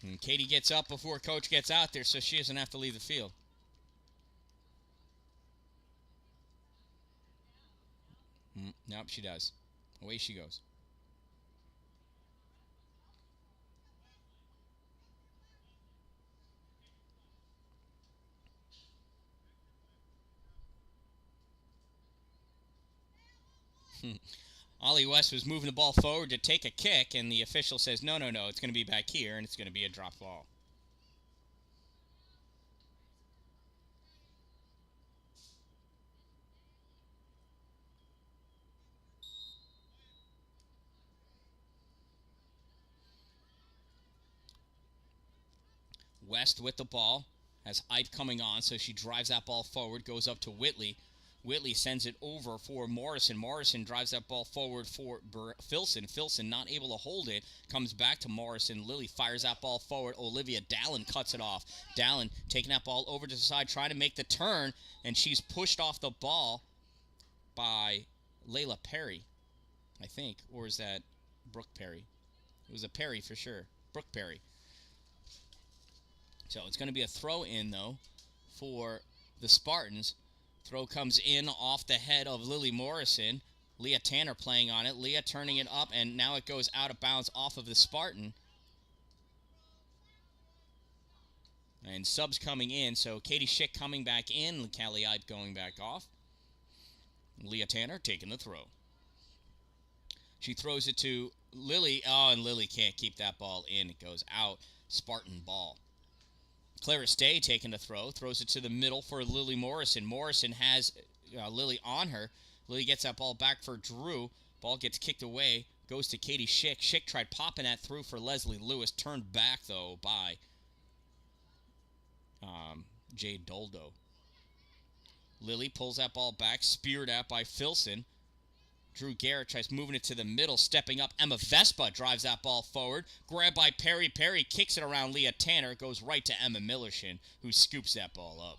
Speaker 1: And Katie gets up before Coach gets out there, so she doesn't have to leave the field. Nope, she does. Away she goes. Ollie West was moving the ball forward to take a kick, and the official says, no, it's going to be back here, and it's going to be a drop ball. West with the ball, has Ike coming on, so she drives that ball forward, goes up to Whitley. Whitley sends it over for Morrison. Morrison drives that ball forward for Filson. Filson not able to hold it. Comes back to Morrison. Lily fires that ball forward. Olivia Dalin cuts it off. Dalin taking that ball over to the side, trying to make the turn, and she's pushed off the ball by Layla Perry, I think. Or is that Brooke Perry? It was a Perry for sure. Brooke Perry. So it's going to be a throw-in, though, for the Spartans. Throw comes in off the head of Lily Morrison. Leah Tanner playing on it. Leah turning it up, and now it goes out of bounds off of the Spartan. And subs coming in, so Katie Schick coming back in, Callie Ipe going back off. Leah Tanner taking the throw. She throws it to Lily. Oh, and Lily can't keep that ball in. It goes out. Spartan ball. Claris Day taking the throw. Throws it to the middle for Lily Morrison. Morrison has Lily on her. Lily gets that ball back for Drew. Ball gets kicked away. Goes to Katie Schick. Schick tried popping that through for Leslie Lewis. Turned back, though, by Jade Doldo. Lily pulls that ball back. Speared at by Filson. Drew Garrett tries moving it to the middle, stepping up. Emma Vespa drives that ball forward. Grabbed by Perry. Perry kicks it around Leah Tanner. Goes right to Emma Millershin, who scoops that ball up.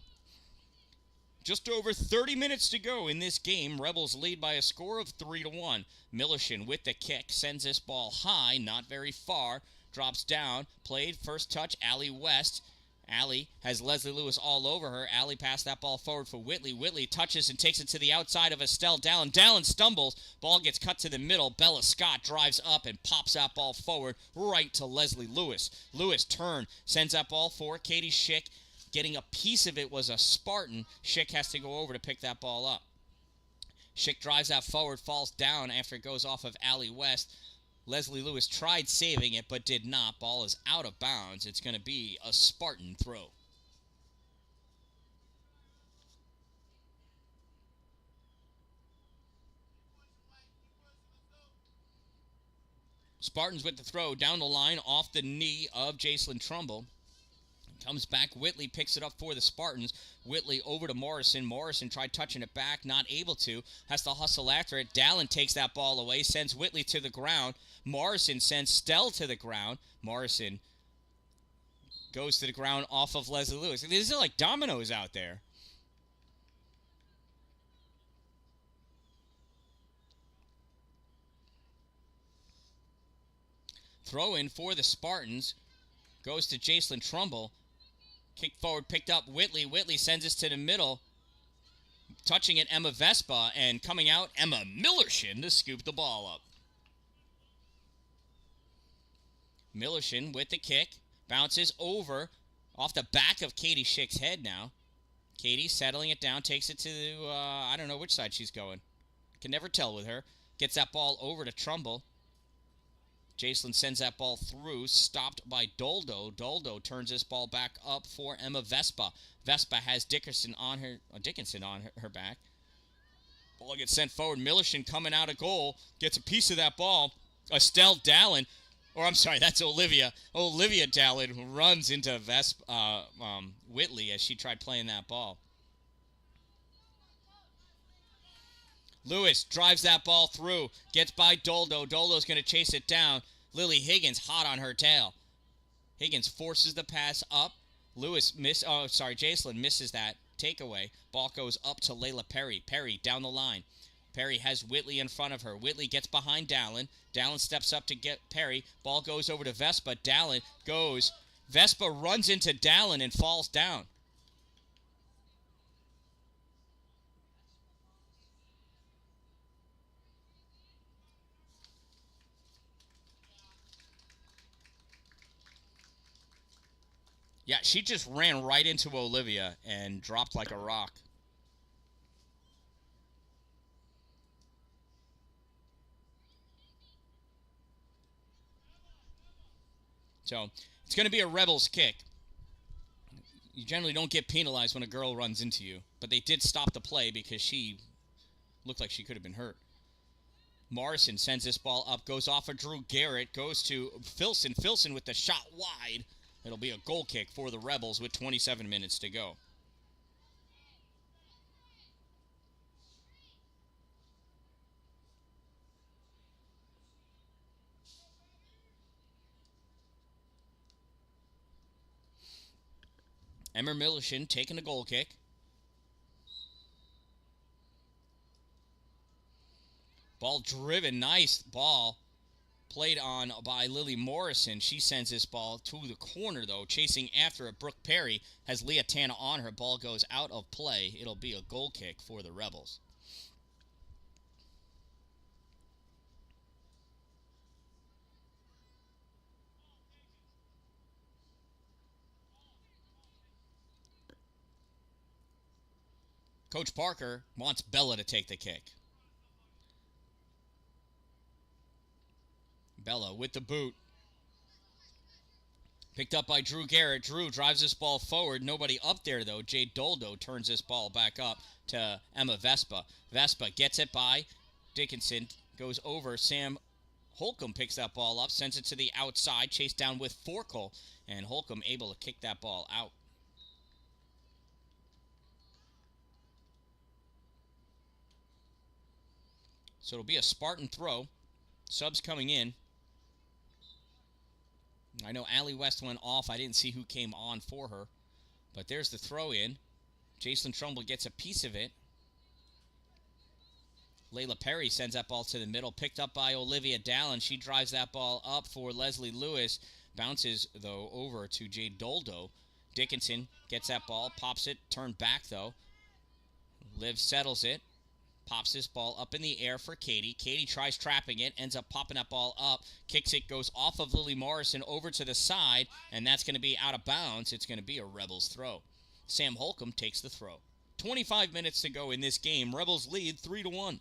Speaker 1: Just over 30 minutes to go in this game. Rebels lead by a score of 3-1. Millershin with the kick sends this ball high, not very far. Drops down. Played first touch, Allie West. Allie has Leslie Lewis all over her. Allie passed that ball forward for Whitley. Whitley touches and takes it to the outside of Estelle Dallin. Dallin stumbles. Ball gets cut to the middle. Bella Scott drives up and pops that ball forward right to Leslie Lewis. Lewis turn, sends that ball for Katie Schick. Getting a piece of it was a Spartan. Schick has to go over to pick that ball up. Schick drives that forward, falls down after it goes off of Allie West. Leslie Lewis tried saving it, but did not. Ball is out of bounds. It's going to be a Spartan throw. Spartans with the throw down the line off the knee of Jacelyn Trumbull. Comes back. Whitley picks it up for the Spartans. Whitley over to Morrison. Morrison tried touching it back, not able to. Has to hustle after it. Dallin takes that ball away, sends Whitley to the ground. Morrison sends Stell to the ground. Morrison goes to the ground off of Leslie Lewis. These are like dominoes out there. Throw in for the Spartans. Goes to Jacelyn Trumbull. Kick forward, picked up Whitley. Whitley sends us to the middle. Touching it, Emma Vespa. And coming out, Emma Millershin to scoop the ball up. Millershin with the kick. Bounces over off the back of Katie Schick's head now. Katie settling it down. Takes it to, I don't know which side she's going. Can never tell with her. Gets that ball over to Trumbull. Jacelyn sends that ball through, stopped by Doldo. Doldo turns this ball back up for Emma Vespa. Vespa has Dickinson on her back. Ball gets sent forward. Millershin coming out of goal. Gets a piece of that ball. Estelle Dallin, or I'm sorry, that's Olivia. Olivia Dallin runs into Whitley as she tried playing that ball. Lewis drives that ball through, gets by Doldo. Doldo's going to chase it down. Lily Higgins hot on her tail. Higgins forces the pass up. Jacelyn misses that takeaway. Ball goes up to Layla Perry. Perry down the line. Perry has Whitley in front of her. Whitley gets behind Dallin. Dallin steps up to get Perry. Ball goes over to Vespa. Dallin goes. Vespa runs into Dallin and falls down. Yeah, she just ran right into Olivia and dropped like a rock. So, it's going to be a Rebels kick. You generally don't get penalized when a girl runs into you, but they did stop the play because she looked like she could have been hurt. Morrison sends this ball up, goes off of Drew Garrett, goes to Filson. Filson with the shot wide. It'll be a goal kick for the Rebels with 27 minutes to go. Emma Millershin taking a goal kick. Ball driven, nice ball. Played on by Lily Morrison. She sends this ball to the corner, though. Chasing after it, Brooke Perry has Leah Tanna on her. Ball goes out of play. It'll be a goal kick for the Rebels. Coach Parker wants Bella to take the kick. Bella with the boot. Picked up by Drew Garrett. Drew drives this ball forward. Nobody up there, though. Jade Doldo turns this ball back up to Emma Vespa. Vespa gets it by Dickinson. Goes over. Sam Holcomb picks that ball up. Sends it to the outside. Chased down with Forkel. And Holcomb able to kick that ball out. So it'll be a Spartan throw. Subs coming in. I know Allie West went off. I didn't see who came on for her. But there's the throw in. Jacelyn Trumbull gets a piece of it. Layla Perry sends that ball to the middle. Picked up by Olivia Dallin. She drives that ball up for Leslie Lewis. Bounces, though, over to Jade Doldo. Dickinson gets that ball. Pops it. Turned back, though. Liv settles it. Pops this ball up in the air for Katie. Katie tries trapping it. Ends up popping that ball up. Kicks it. Goes off of Lily Morrison over to the side. And that's going to be out of bounds. It's going to be a Rebels throw. Sam Holcomb takes the throw. 25 minutes to go in this game. Rebels lead 3-1.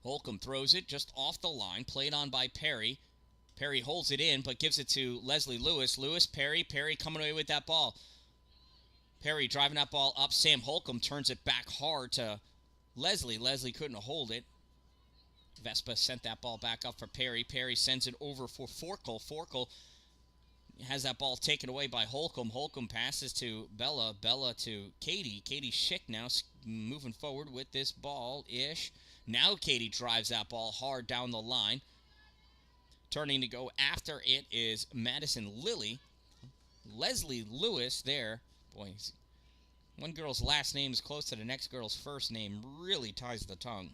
Speaker 1: Holcomb throws it just off the line. Played on by Perry. Perry holds it in, but gives it to Leslie Lewis. Lewis, Perry. Perry coming away with that ball. Perry driving that ball up. Sam Holcomb turns it back hard to Leslie. Leslie couldn't hold it. Vespa sent that ball back up for Perry. Perry sends it over for Forkel. Forkel has that ball taken away by Holcomb. Holcomb passes to Bella. Bella to Katie. Katie Schick now moving forward with this ball-ish. Now Katie drives that ball hard down the line. Turning to go after it is Madison Lilly. Leslie Lewis there. Boy, one girl's last name is close to the next girl's first name. Really ties the tongue.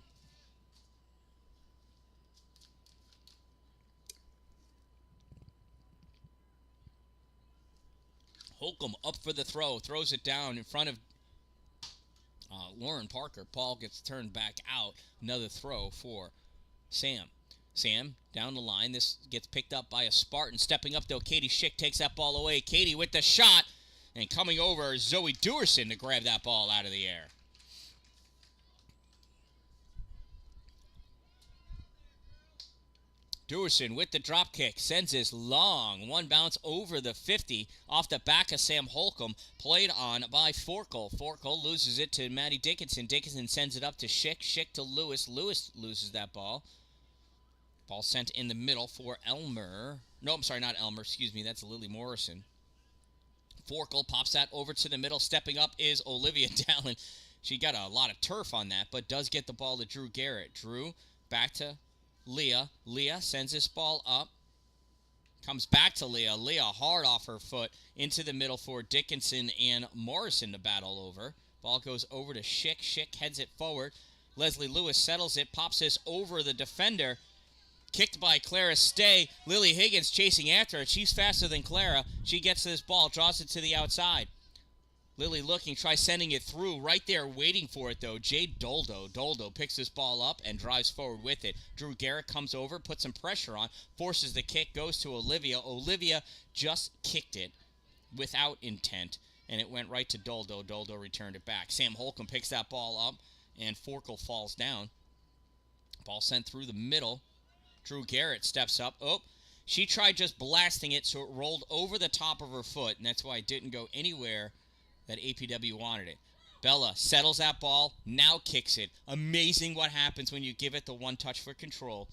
Speaker 1: Holcomb up for the throw. Throws it down in front of Lauren Parker. Paul gets turned back out. Another throw for Sam. Sam down the line. This gets picked up by a Spartan. Stepping up, though, Katie Schick takes that ball away. Katie with the shot. And coming over, Zoe Dewerson to grab that ball out of the air. Dewerson with the drop kick. Sends this long. One bounce over the 50 off the back of Sam Holcomb. Played on by Forkel. Forkel loses it to Maddie Dickinson. Dickinson sends it up to Schick. Schick to Lewis. Lewis loses that ball. Ball sent in the middle for Elmer. No, I'm sorry, not Elmer. Excuse me. That's Lily Morrison. Forkel pops that over to the middle. Stepping up is Olivia Dallin. She got a lot of turf on that, but does get the ball to Drew Garrett. Drew back to Leah. Leah sends this ball up. Comes back to Leah. Leah hard off her foot into the middle for Dickinson and Morrison to battle over. Ball goes over to Schick. Schick heads it forward. Leslie Lewis settles it. Pops this over the defender. Kicked by Clara Stay. Lily Higgins chasing after it. She's faster than Clara. She gets this ball, draws it to the outside. Lily looking, tries sending it through. Right there waiting for it, though. Jade Doldo. Doldo picks this ball up and drives forward with it. Drew Garrett comes over, puts some pressure on, forces the kick, goes to Olivia. Olivia just kicked it without intent, and it went right to Doldo. Doldo returned it back. Sam Holcomb picks that ball up, and Forkel falls down. Ball sent through the middle. Drew Garrett steps up. Oh, she tried just blasting it, so it rolled over the top of her foot, and that's why it didn't go anywhere that APW wanted it. Bella settles that ball, now kicks it. Amazing what happens when you give it the one touch for control.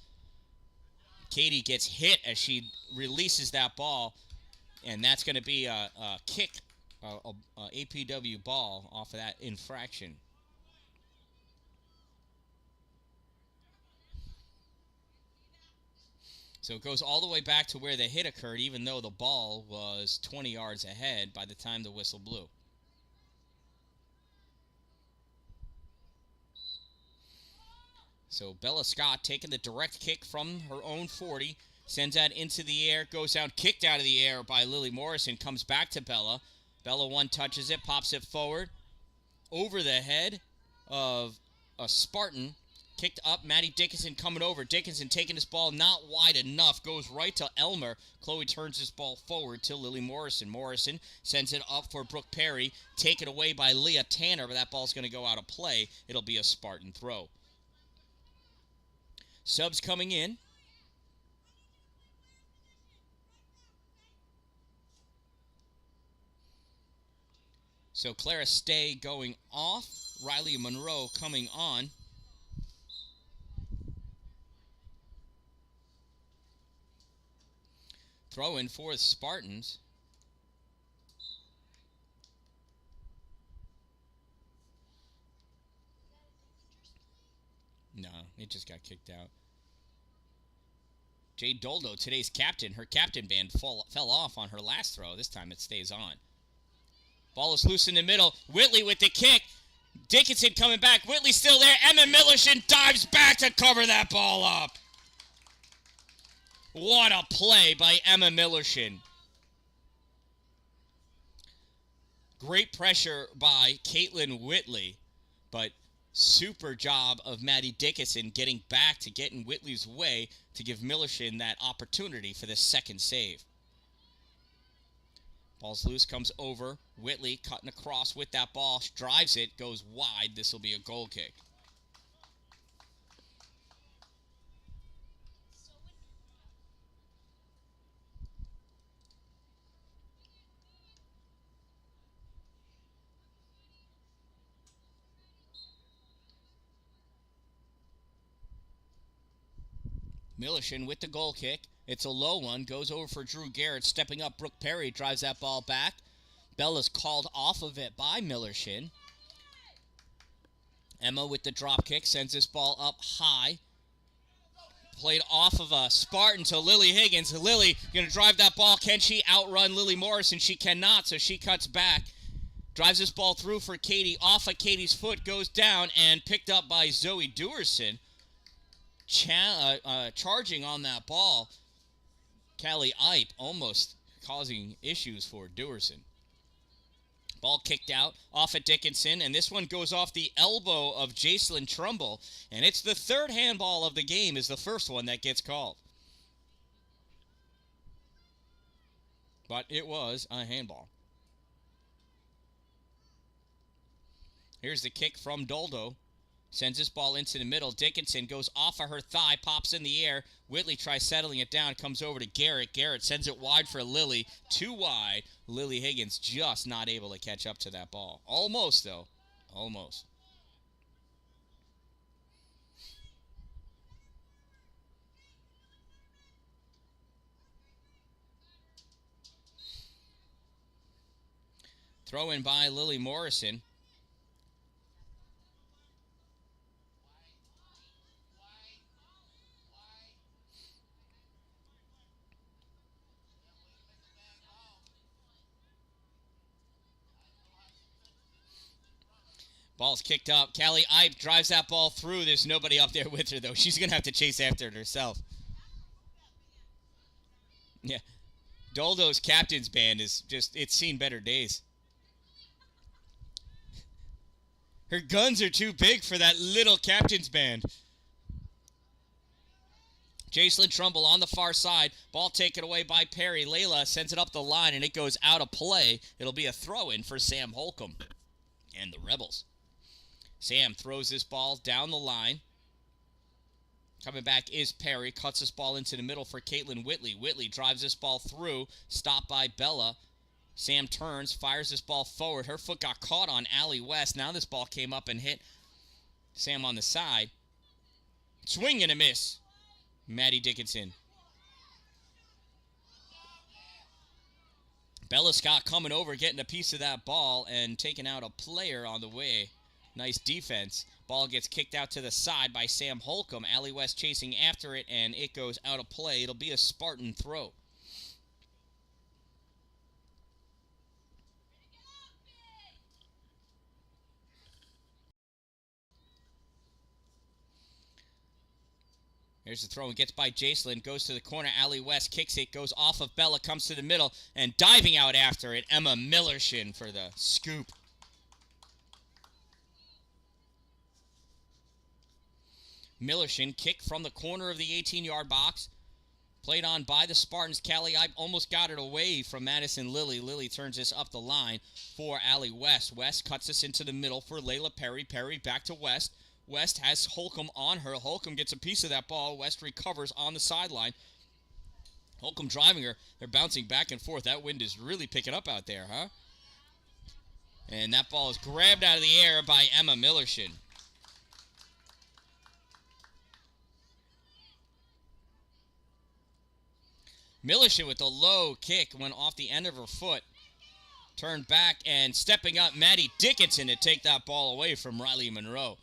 Speaker 1: Katie gets hit as she releases that ball, and that's going to be a kick, a APW ball off of that infraction. So it goes all the way back to where the hit occurred, even though the ball was 20 yards ahead by the time the whistle blew. So Bella Scott taking the direct kick from her own 40, sends that into the air, goes down, kicked out of the air by Lily Morrison, comes back to Bella. Bella one touches it, pops it forward, over the head of a Spartan. kicked up. Maddie Dickinson coming over. Dickinson taking this ball not wide enough. Goes right to Elmer. Chloe turns this ball forward to Lily Morrison. Morrison sends it up for Brooke Perry. Taken away by Leah Tanner, but that ball's going to go out of play. It'll be a Spartan throw. Subs coming in. So Clara Stay going off. Riley Monroe coming on. Throw in for the Spartans. No, it just got kicked out. Jade Doldo, today's captain. Her captain band fell off on her last throw. This time it stays on. Ball is loose in the middle. Whitley with the kick. Dickinson coming back. Whitley still there. Emma Millershin dives back to cover that ball up. What a play by Emma Millershin. Great pressure by Caitlin Whitley, but super job of Maddie Dickinson getting back to get in Whitley's way to give Millershin that opportunity for the second save. Ball's loose, comes over. Whitley cutting across with that ball, drives it, goes wide. This will be a goal kick. Millershin with the goal kick. It's a low one. Goes over for Drew Garrett. Stepping up, Brooke Perry drives that ball back. Bella's called off of it by Millershin. Emma with the drop kick. Sends this ball up high. Played off of a Spartan to Lily Higgins. Lily going to drive that ball. Can she outrun Lily Morrison? She cannot, so she cuts back. Drives this ball through for Katie. Off of Katie's foot. Goes down and picked up by Zoe Dewerson. Charging on that ball. Callie Ipe almost causing issues for Dewerson. Ball kicked out off at Dickinson, and this one goes off the elbow of Jacelyn Trumbull, and it's the third handball of the game, is the first one that gets called. But it was a handball. Here's the kick from Doldo. Sends this ball into the middle. Dickinson goes off of her thigh, pops in the air. Whitley tries settling it down, comes over to Garrett. Garrett sends it wide for Lily. Too wide. Lily Higgins just not able to catch up to that ball. Almost, though. Almost. Throw in by Lily Morrison. Ball's kicked up. Callie Ipe drives that ball through. There's nobody up there with her, though. She's going to have to chase after it herself. Yeah. Doldo's captain's band is just, it's seen better days. Her guns are too big for that little captain's band. Jacelyn Trumbull on the far side. Ball taken away by Perry. Layla sends it up the line, and it goes out of play. It'll be a throw-in for Sam Holcomb and the Rebels. Sam throws this ball down the line. Coming back is Perry. Cuts this ball into the middle for Caitlin Whitley. Whitley drives this ball through. Stopped by Bella. Sam turns, fires this ball forward. Her foot got caught on Allie West. Now this ball came up and hit Sam on the side. Swing and a miss. Maddie Dickinson. Bella Scott coming over, getting a piece of that ball and taking out a player on the way. Nice defense. Ball gets kicked out to the side by Sam Holcomb. Allie West chasing after it, and it goes out of play. It'll be a Spartan throw. Here's the throw and gets by Jacelyn. Goes to the corner. Allie West kicks it. Goes off of Bella. Comes to the middle. And diving out after it, Emma Millershin for the scoop. Millershin, kick from the corner of the 18-yard box. Played on by the Spartans. Callie Ipe almost got it away from Madison Lilly. Lilly turns this up the line for Allie West. West cuts this into the middle for Layla Perry. Perry back to West. West has Holcomb on her. Holcomb gets a piece of that ball. West recovers on the sideline. Holcomb driving her. They're bouncing back and forth. That wind is really picking up out there, huh? And that ball is grabbed out of the air by Emma Millershin. Millershin with the low kick went off the end of her foot. Turned back and stepping up, Maddie Dickinson to take that ball away from Riley Monroe.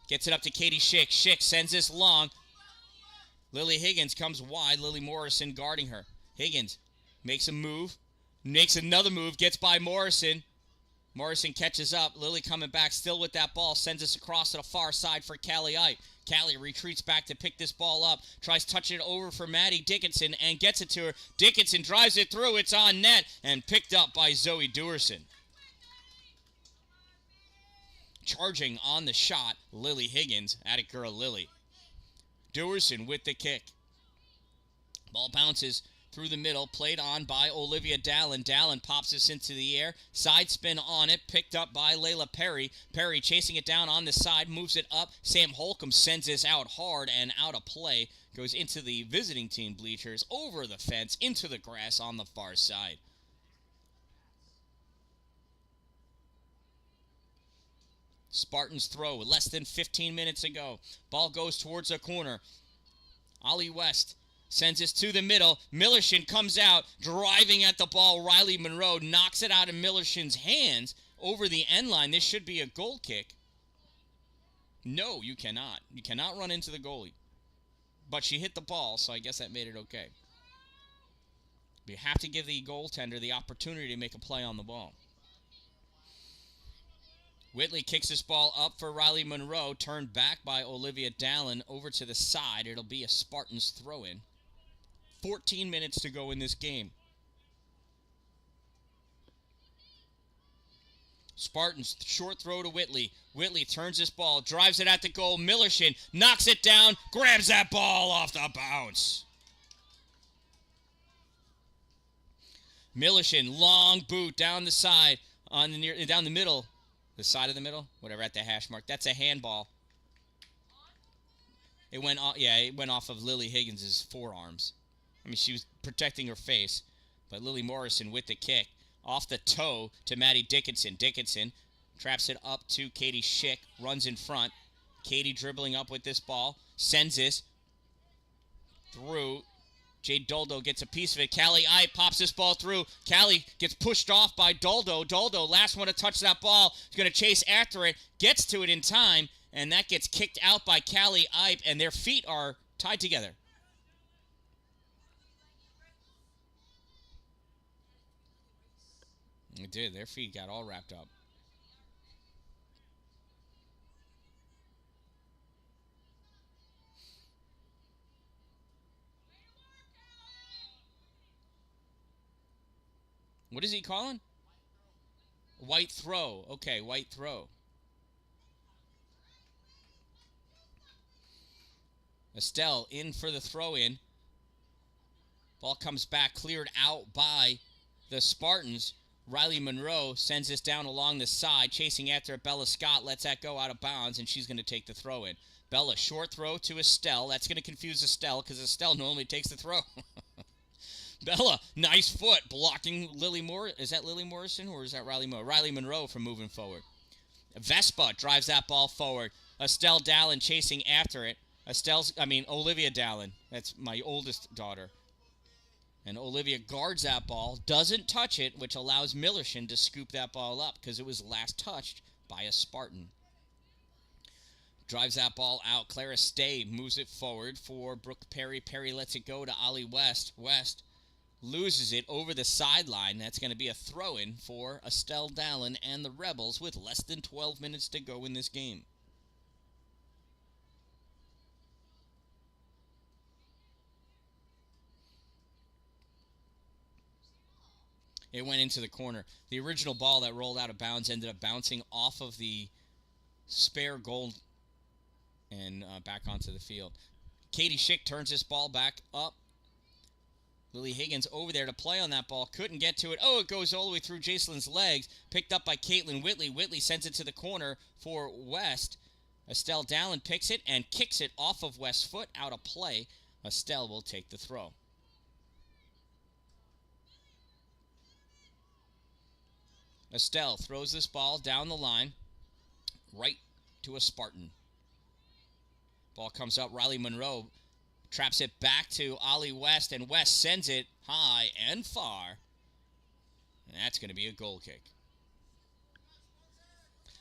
Speaker 1: Gets it up to Katie Schick. Schick sends this long. Lily Higgins comes wide. Lily Morrison guarding her. Higgins makes a move. Makes another move. Gets by Morrison. Morrison catches up. Lily coming back still with that ball. Sends us across to the far side for Callie Ipe. Callie retreats back to pick this ball up. Tries touching it over for Maddie Dickinson and gets it to her. Dickinson drives it through. It's on net and picked up by Zoe Dewerson. Charging on the shot, Lily Higgins. Attic girl Lily. Dewerson with the kick. Ball bounces through the middle, played on by Olivia Dallin. Dallin pops this into the air. Side spin on it, picked up by Layla Perry. Perry chasing it down on the side, moves it up. Sam Holcomb sends this out hard and out of play. Goes into the visiting team bleachers, over the fence, into the grass on the far side. Spartans throw with less than 15 minutes ago. Ball goes towards the corner. Ollie West sends this to the middle. Millershin comes out, driving at the ball. Riley Monroe knocks it out of Millershin's hands over the end line. This should be a goal kick. No, you cannot. You cannot run into the goalie. But she hit the ball, so I guess that made it okay. You have to give the goaltender the opportunity to make a play on the ball. Whitley kicks this ball up for Riley Monroe, turned back by Olivia Dallin over to the side. It'll be a Spartans throw-in. 14 minutes to go in this game. Spartans short throw to Whitley. Whitley turns this ball, drives it at the goal. Millershin knocks it down, grabs that ball off the bounce. Millershin, long boot down the side, down the middle. The side of the middle, whatever, at the hash mark. That's a handball. It went off of Lily Higgins' forearms. I mean, she was protecting her face. But Lily Morrison with the kick. Off the toe to Maddie Dickinson. Dickinson traps it up to Katie Schick. Runs in front. Katie dribbling up with this ball. Sends this through. Jade Doldo gets a piece of it. Callie Ipe pops this ball through. Callie gets pushed off by Doldo. Doldo, last one to touch that ball, is going to chase after it. Gets to it in time, and that gets kicked out by Callie Ipe, and their feet are tied together. It did. Their feet got all wrapped up. What is he calling? White throw. Okay, white throw. Estelle in for the throw-in. Ball comes back, cleared out by the Spartans. Riley Monroe sends this down along the side, chasing after it. Bella Scott lets that go out of bounds, and she's going to take the throw-in. Bella, short throw to Estelle. That's going to confuse Estelle, because Estelle normally takes the throw. Bella, nice foot, blocking Lily Moore. Is that Lily Morrison, or is that Riley Monroe? Riley Monroe from moving forward. Vespa drives that ball forward. Estelle Dallin chasing after it. Olivia Dallin. That's my oldest daughter. And Olivia guards that ball, doesn't touch it, which allows Millershin to scoop that ball up because it was last touched by a Spartan. Drives that ball out. Clara Stay moves it forward for Brooke Perry. Perry lets it go to Ollie West. West loses it over the sideline. That's going to be a throw-in for Estelle Dallin and the Rebels with less than 12 minutes to go in this game. It went into the corner. The original ball that rolled out of bounds ended up bouncing off of the spare goal and back onto the field. Katie Schick turns this ball back up. Lily Higgins over there to play on that ball. Couldn't get to it. Oh, it goes all the way through Jacelyn's legs. Picked up by Caitlin Whitley. Whitley sends it to the corner for West. Estelle Dallin picks it and kicks it off of West's foot out of play. Estelle will take the throw. Estelle throws this ball down the line right to a Spartan. Ball comes up. Riley Monroe traps it back to Ollie West, and West sends it high and far. And that's going to be a goal kick.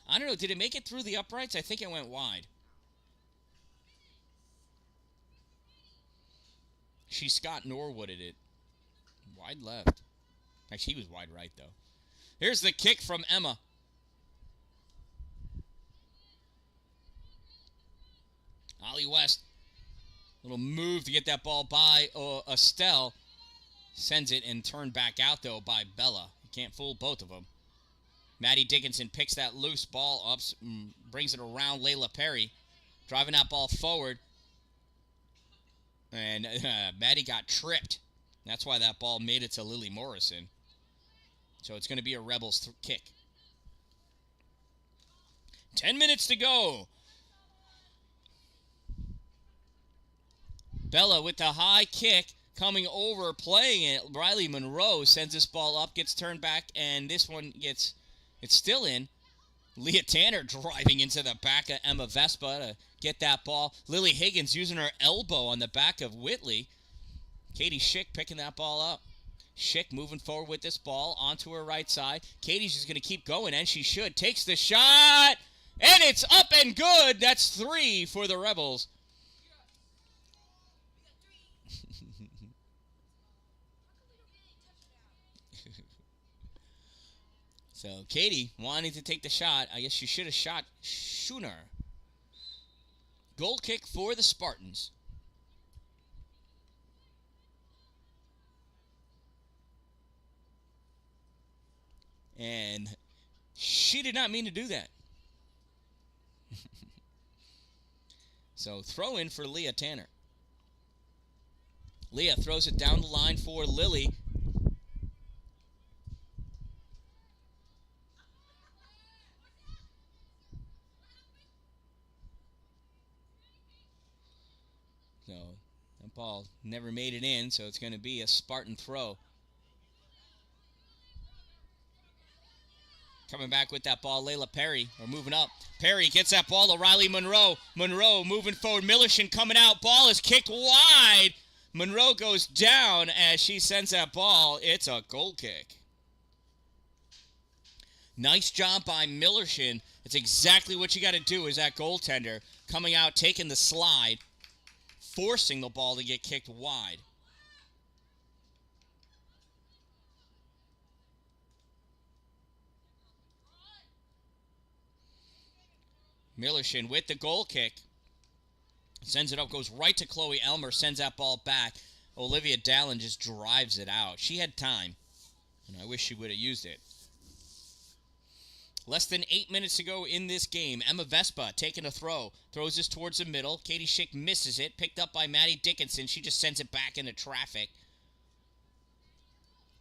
Speaker 1: I don't know, did it make it through the uprights? I think it went wide. She Scott Norwooded it. Wide left. Actually, he was wide right, though. Here's the kick from Emma. Ollie West. Little move to get that ball by Estelle. Sends it and turned back out, though, by Bella. You can't fool both of them. Maddie Dickinson picks that loose ball up, brings it around Layla Perry. Driving that ball forward. And Maddie got tripped. That's why that ball made it to Lily Morrison. So it's going to be a Rebels kick. 10 minutes to go. Bella with the high kick, coming over, playing it. Riley Monroe sends this ball up, gets turned back, and this one it's still in. Leah Tanner driving into the back of Emma Vespa to get that ball. Lily Higgins using her elbow on the back of Whitley. Katie Schick picking that ball up. Schick moving forward with this ball onto her right side. Katie's just going to keep going, and she should. Takes the shot, and it's up and good. That's 3 for the Rebels. So Katie wanting to take the shot. I guess she should have shot sooner. Goal kick for the Spartans. And she did not mean to do that. So throw in for Leah Tanner. Leah throws it down the line for Lily. So that ball never made it in, so it's going to be a Spartan throw. Coming back with that ball, Layla Perry. We're moving up. Perry gets that ball to Riley Monroe. Monroe moving forward. Millershin coming out. Ball is kicked wide. Monroe goes down as she sends that ball. It's a goal kick. Nice job by Millershin. It's exactly what you got to do as that goaltender. Coming out, taking the slide, forcing the ball to get kicked wide. Millershin with the goal kick. Sends it up, goes right to Chloe Elmer, sends that ball back. Olivia Dallin just drives it out. She had time, and I wish she would have used it. Less than 8 minutes to go in this game. Emma Vespa taking a throw. Throws this towards the middle. Katie Schick misses it. Picked up by Maddie Dickinson. She just sends it back into traffic.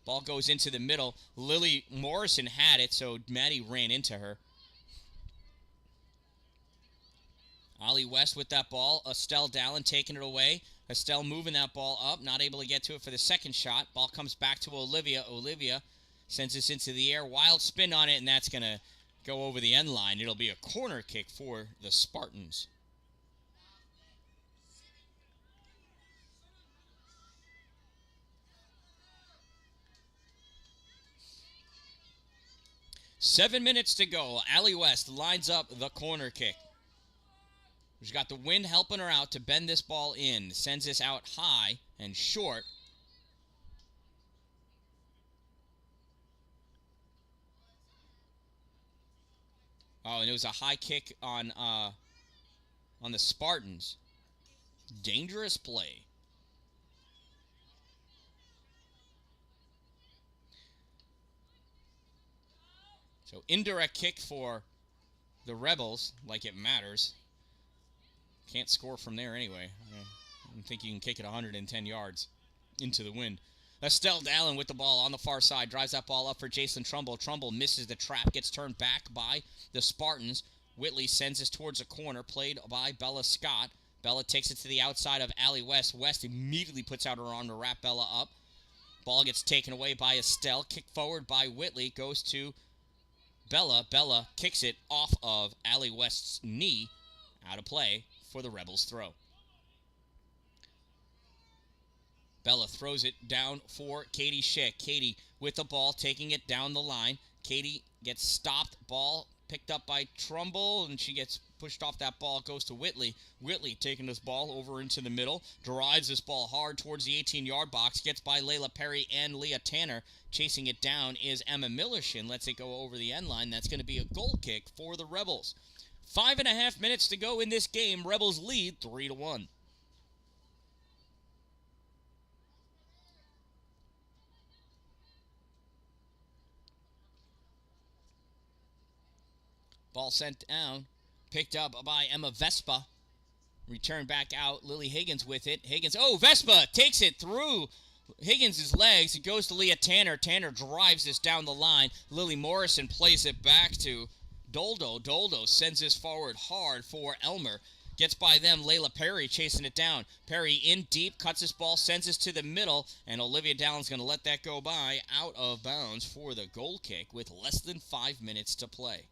Speaker 1: Ball goes into the middle. Lily Morrison had it, so Maddie ran into her. Ollie West with that ball. Estelle Dallin taking it away. Estelle moving that ball up. Not able to get to it for the second shot. Ball comes back to Olivia. Olivia sends this into the air. Wild spin on it, and that's going to go over the end line. It'll be a corner kick for the Spartans. Seven minutes to go. Allie West lines up the corner kick. She's got the wind helping her out to bend this ball in. Sends this out high and short. Oh, and it was a high kick on the Spartans. Dangerous play. So indirect kick for the Rebels, like it matters. Can't score from there anyway. I don't think you can kick it 110 yards into the wind. Dan-Dalin with the ball on the far side. Drives that ball up for Jason Trumbull. Trumbull misses the trap. Gets turned back by the Spartans. Whitley sends this towards a corner. Played by Bella Scott. Bella takes it to the outside of Allie West. West immediately puts out her arm to wrap Bella up. Ball gets taken away by Estelle. Kick forward by Whitley. Goes to Bella. Bella kicks it off of Allie West's knee. Out of play for the Rebels throw. Bella throws it down for Katie Schick. Katie with the ball, taking it down the line. Katie gets stopped. Ball picked up by Trumbull, and she gets pushed off that ball. Goes to Whitley. Whitley taking this ball over into the middle. Drives this ball hard towards the 18-yard box. Gets by Layla Perry and Leah Tanner. Chasing it down is Emma Millershin. Lets it go over the end line. That's going to be a goal kick for the Rebels. 5.5 minutes to go in this game. Rebels lead 3-1. Ball sent down. Picked up by Emma Vespa. Returned back out. Lily Higgins with it. Higgins. Oh, Vespa takes it through Higgins' legs. It goes to Leah Tanner. Tanner drives this down the line. Lily Morrison plays it back to Doldo. Doldo sends this forward hard for Elmer. Gets by them. Layla Perry chasing it down. Perry in deep. Cuts this ball. Sends this to the middle. And Olivia Dallin's going to let that go by. Out of bounds for the goal kick with less than 5 minutes to play.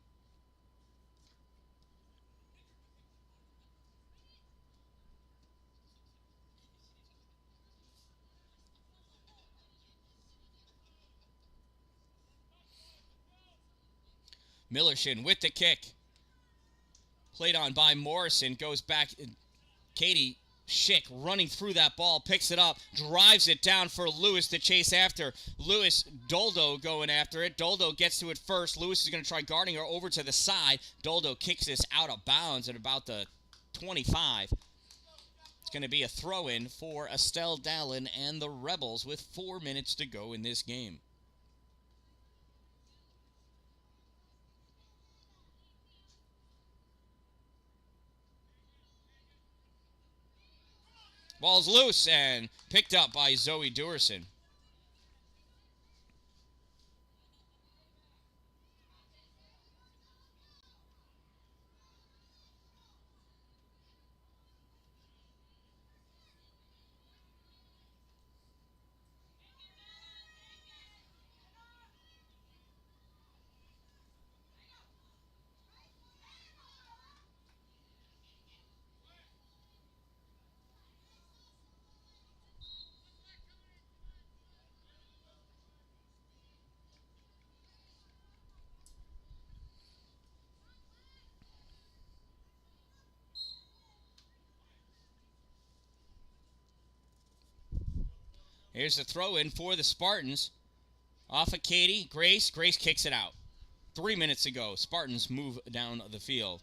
Speaker 1: Millershin with the kick. Played on by Morrison. Goes back. Katie Schick running through that ball. Picks it up. Drives it down for Lewis to chase after. Lewis, Doldo going after it. Doldo gets to it first. Lewis is going to try guarding her over to the side. Doldo kicks this out of bounds at about the 25. It's going to be a throw-in for Estelle Dallin and the Rebels with 4 minutes to go in this game. Ball's loose and picked up by Zoe Durson. Here's the throw-in for the Spartans. Off of Katie. Grace. Grace kicks it out. 3 minutes to go. Spartans move down the field.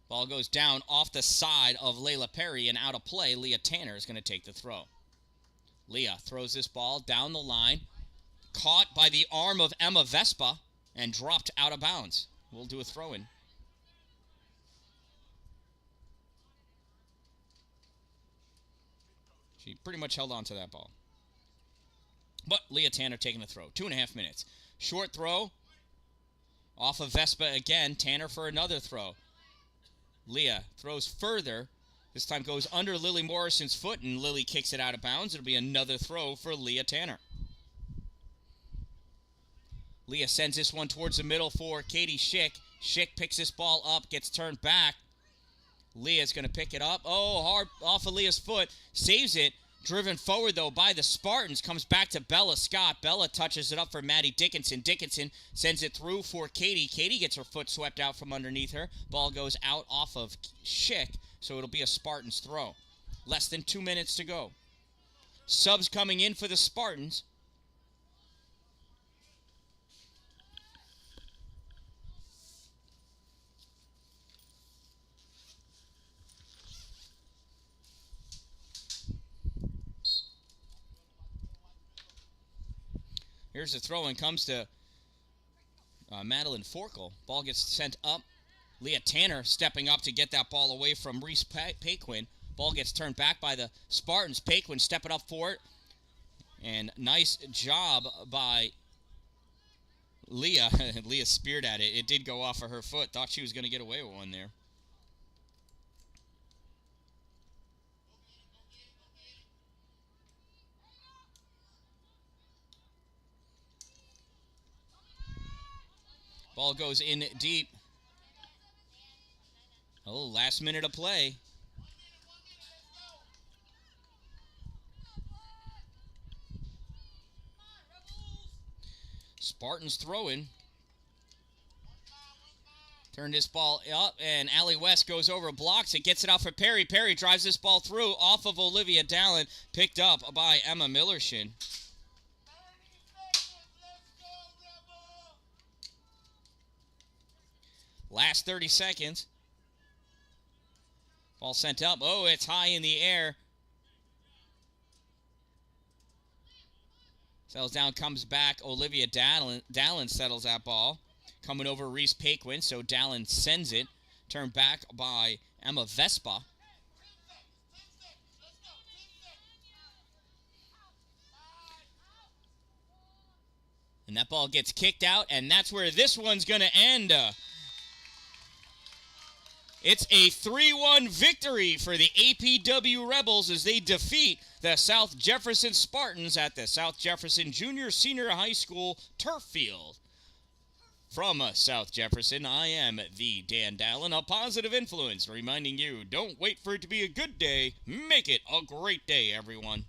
Speaker 1: Ball goes down off the side of Layla Perry and out of play. Leah Tanner is going to take the throw. Leah throws this ball down the line. Caught by the arm of Emma Vespa and dropped out of bounds. We'll do a throw-in. She pretty much held on to that ball. But Leah Tanner taking the throw. 2.5 minutes. Short throw. Off of Vespa again. Tanner for another throw. Leah throws further. This time goes under Lily Morrison's foot, and Lily kicks it out of bounds. It'll be another throw for Leah Tanner. Leah sends this one towards the middle for Katie Schick. Schick picks this ball up, gets turned back. Leah's going to pick it up. Oh, hard off of Leah's foot. Saves it. Driven forward, though, by the Spartans. Comes back to Bella Scott. Bella touches it up for Maddie Dickinson. Dickinson sends it through for Katie. Katie gets her foot swept out from underneath her. Ball goes out off of Schick, so it'll be a Spartans throw. Less than 2 minutes to go. Subs coming in for the Spartans. Here's the throw and comes to Madeline Forkel. Ball gets sent up Leah Tanner stepping up to get that ball away from Reese Paquin. Ball gets turned back by the Spartans. Paquin stepping up for it. And nice job by Leah. Leah speared at it. It did go off of her foot. Thought she was going to get away with one there. Ball goes in deep. Oh, last minute of play. Spartans throwing. Turn this ball up, and Allie West goes over, blocks it, gets it out for Perry. Perry drives this ball through off of Olivia Dallin, picked up by Emma Millershin. Last 30 seconds. Ball sent up. Oh, it's high in the air. Settles down, comes back. Olivia Dallin settles that ball. Coming over Reese Paquin, so Dallin sends it. Turned back by Emma Vespa. And that ball gets kicked out, and that's where this one's going to end. It's a 3-1 victory for the APW Rebels as they defeat the South Jefferson Spartans at the South Jefferson Junior Senior High School turf field. From South Jefferson, I am the Dan-Dalin, a positive influence, reminding you, don't wait for it to be a good day, make it a great day, everyone.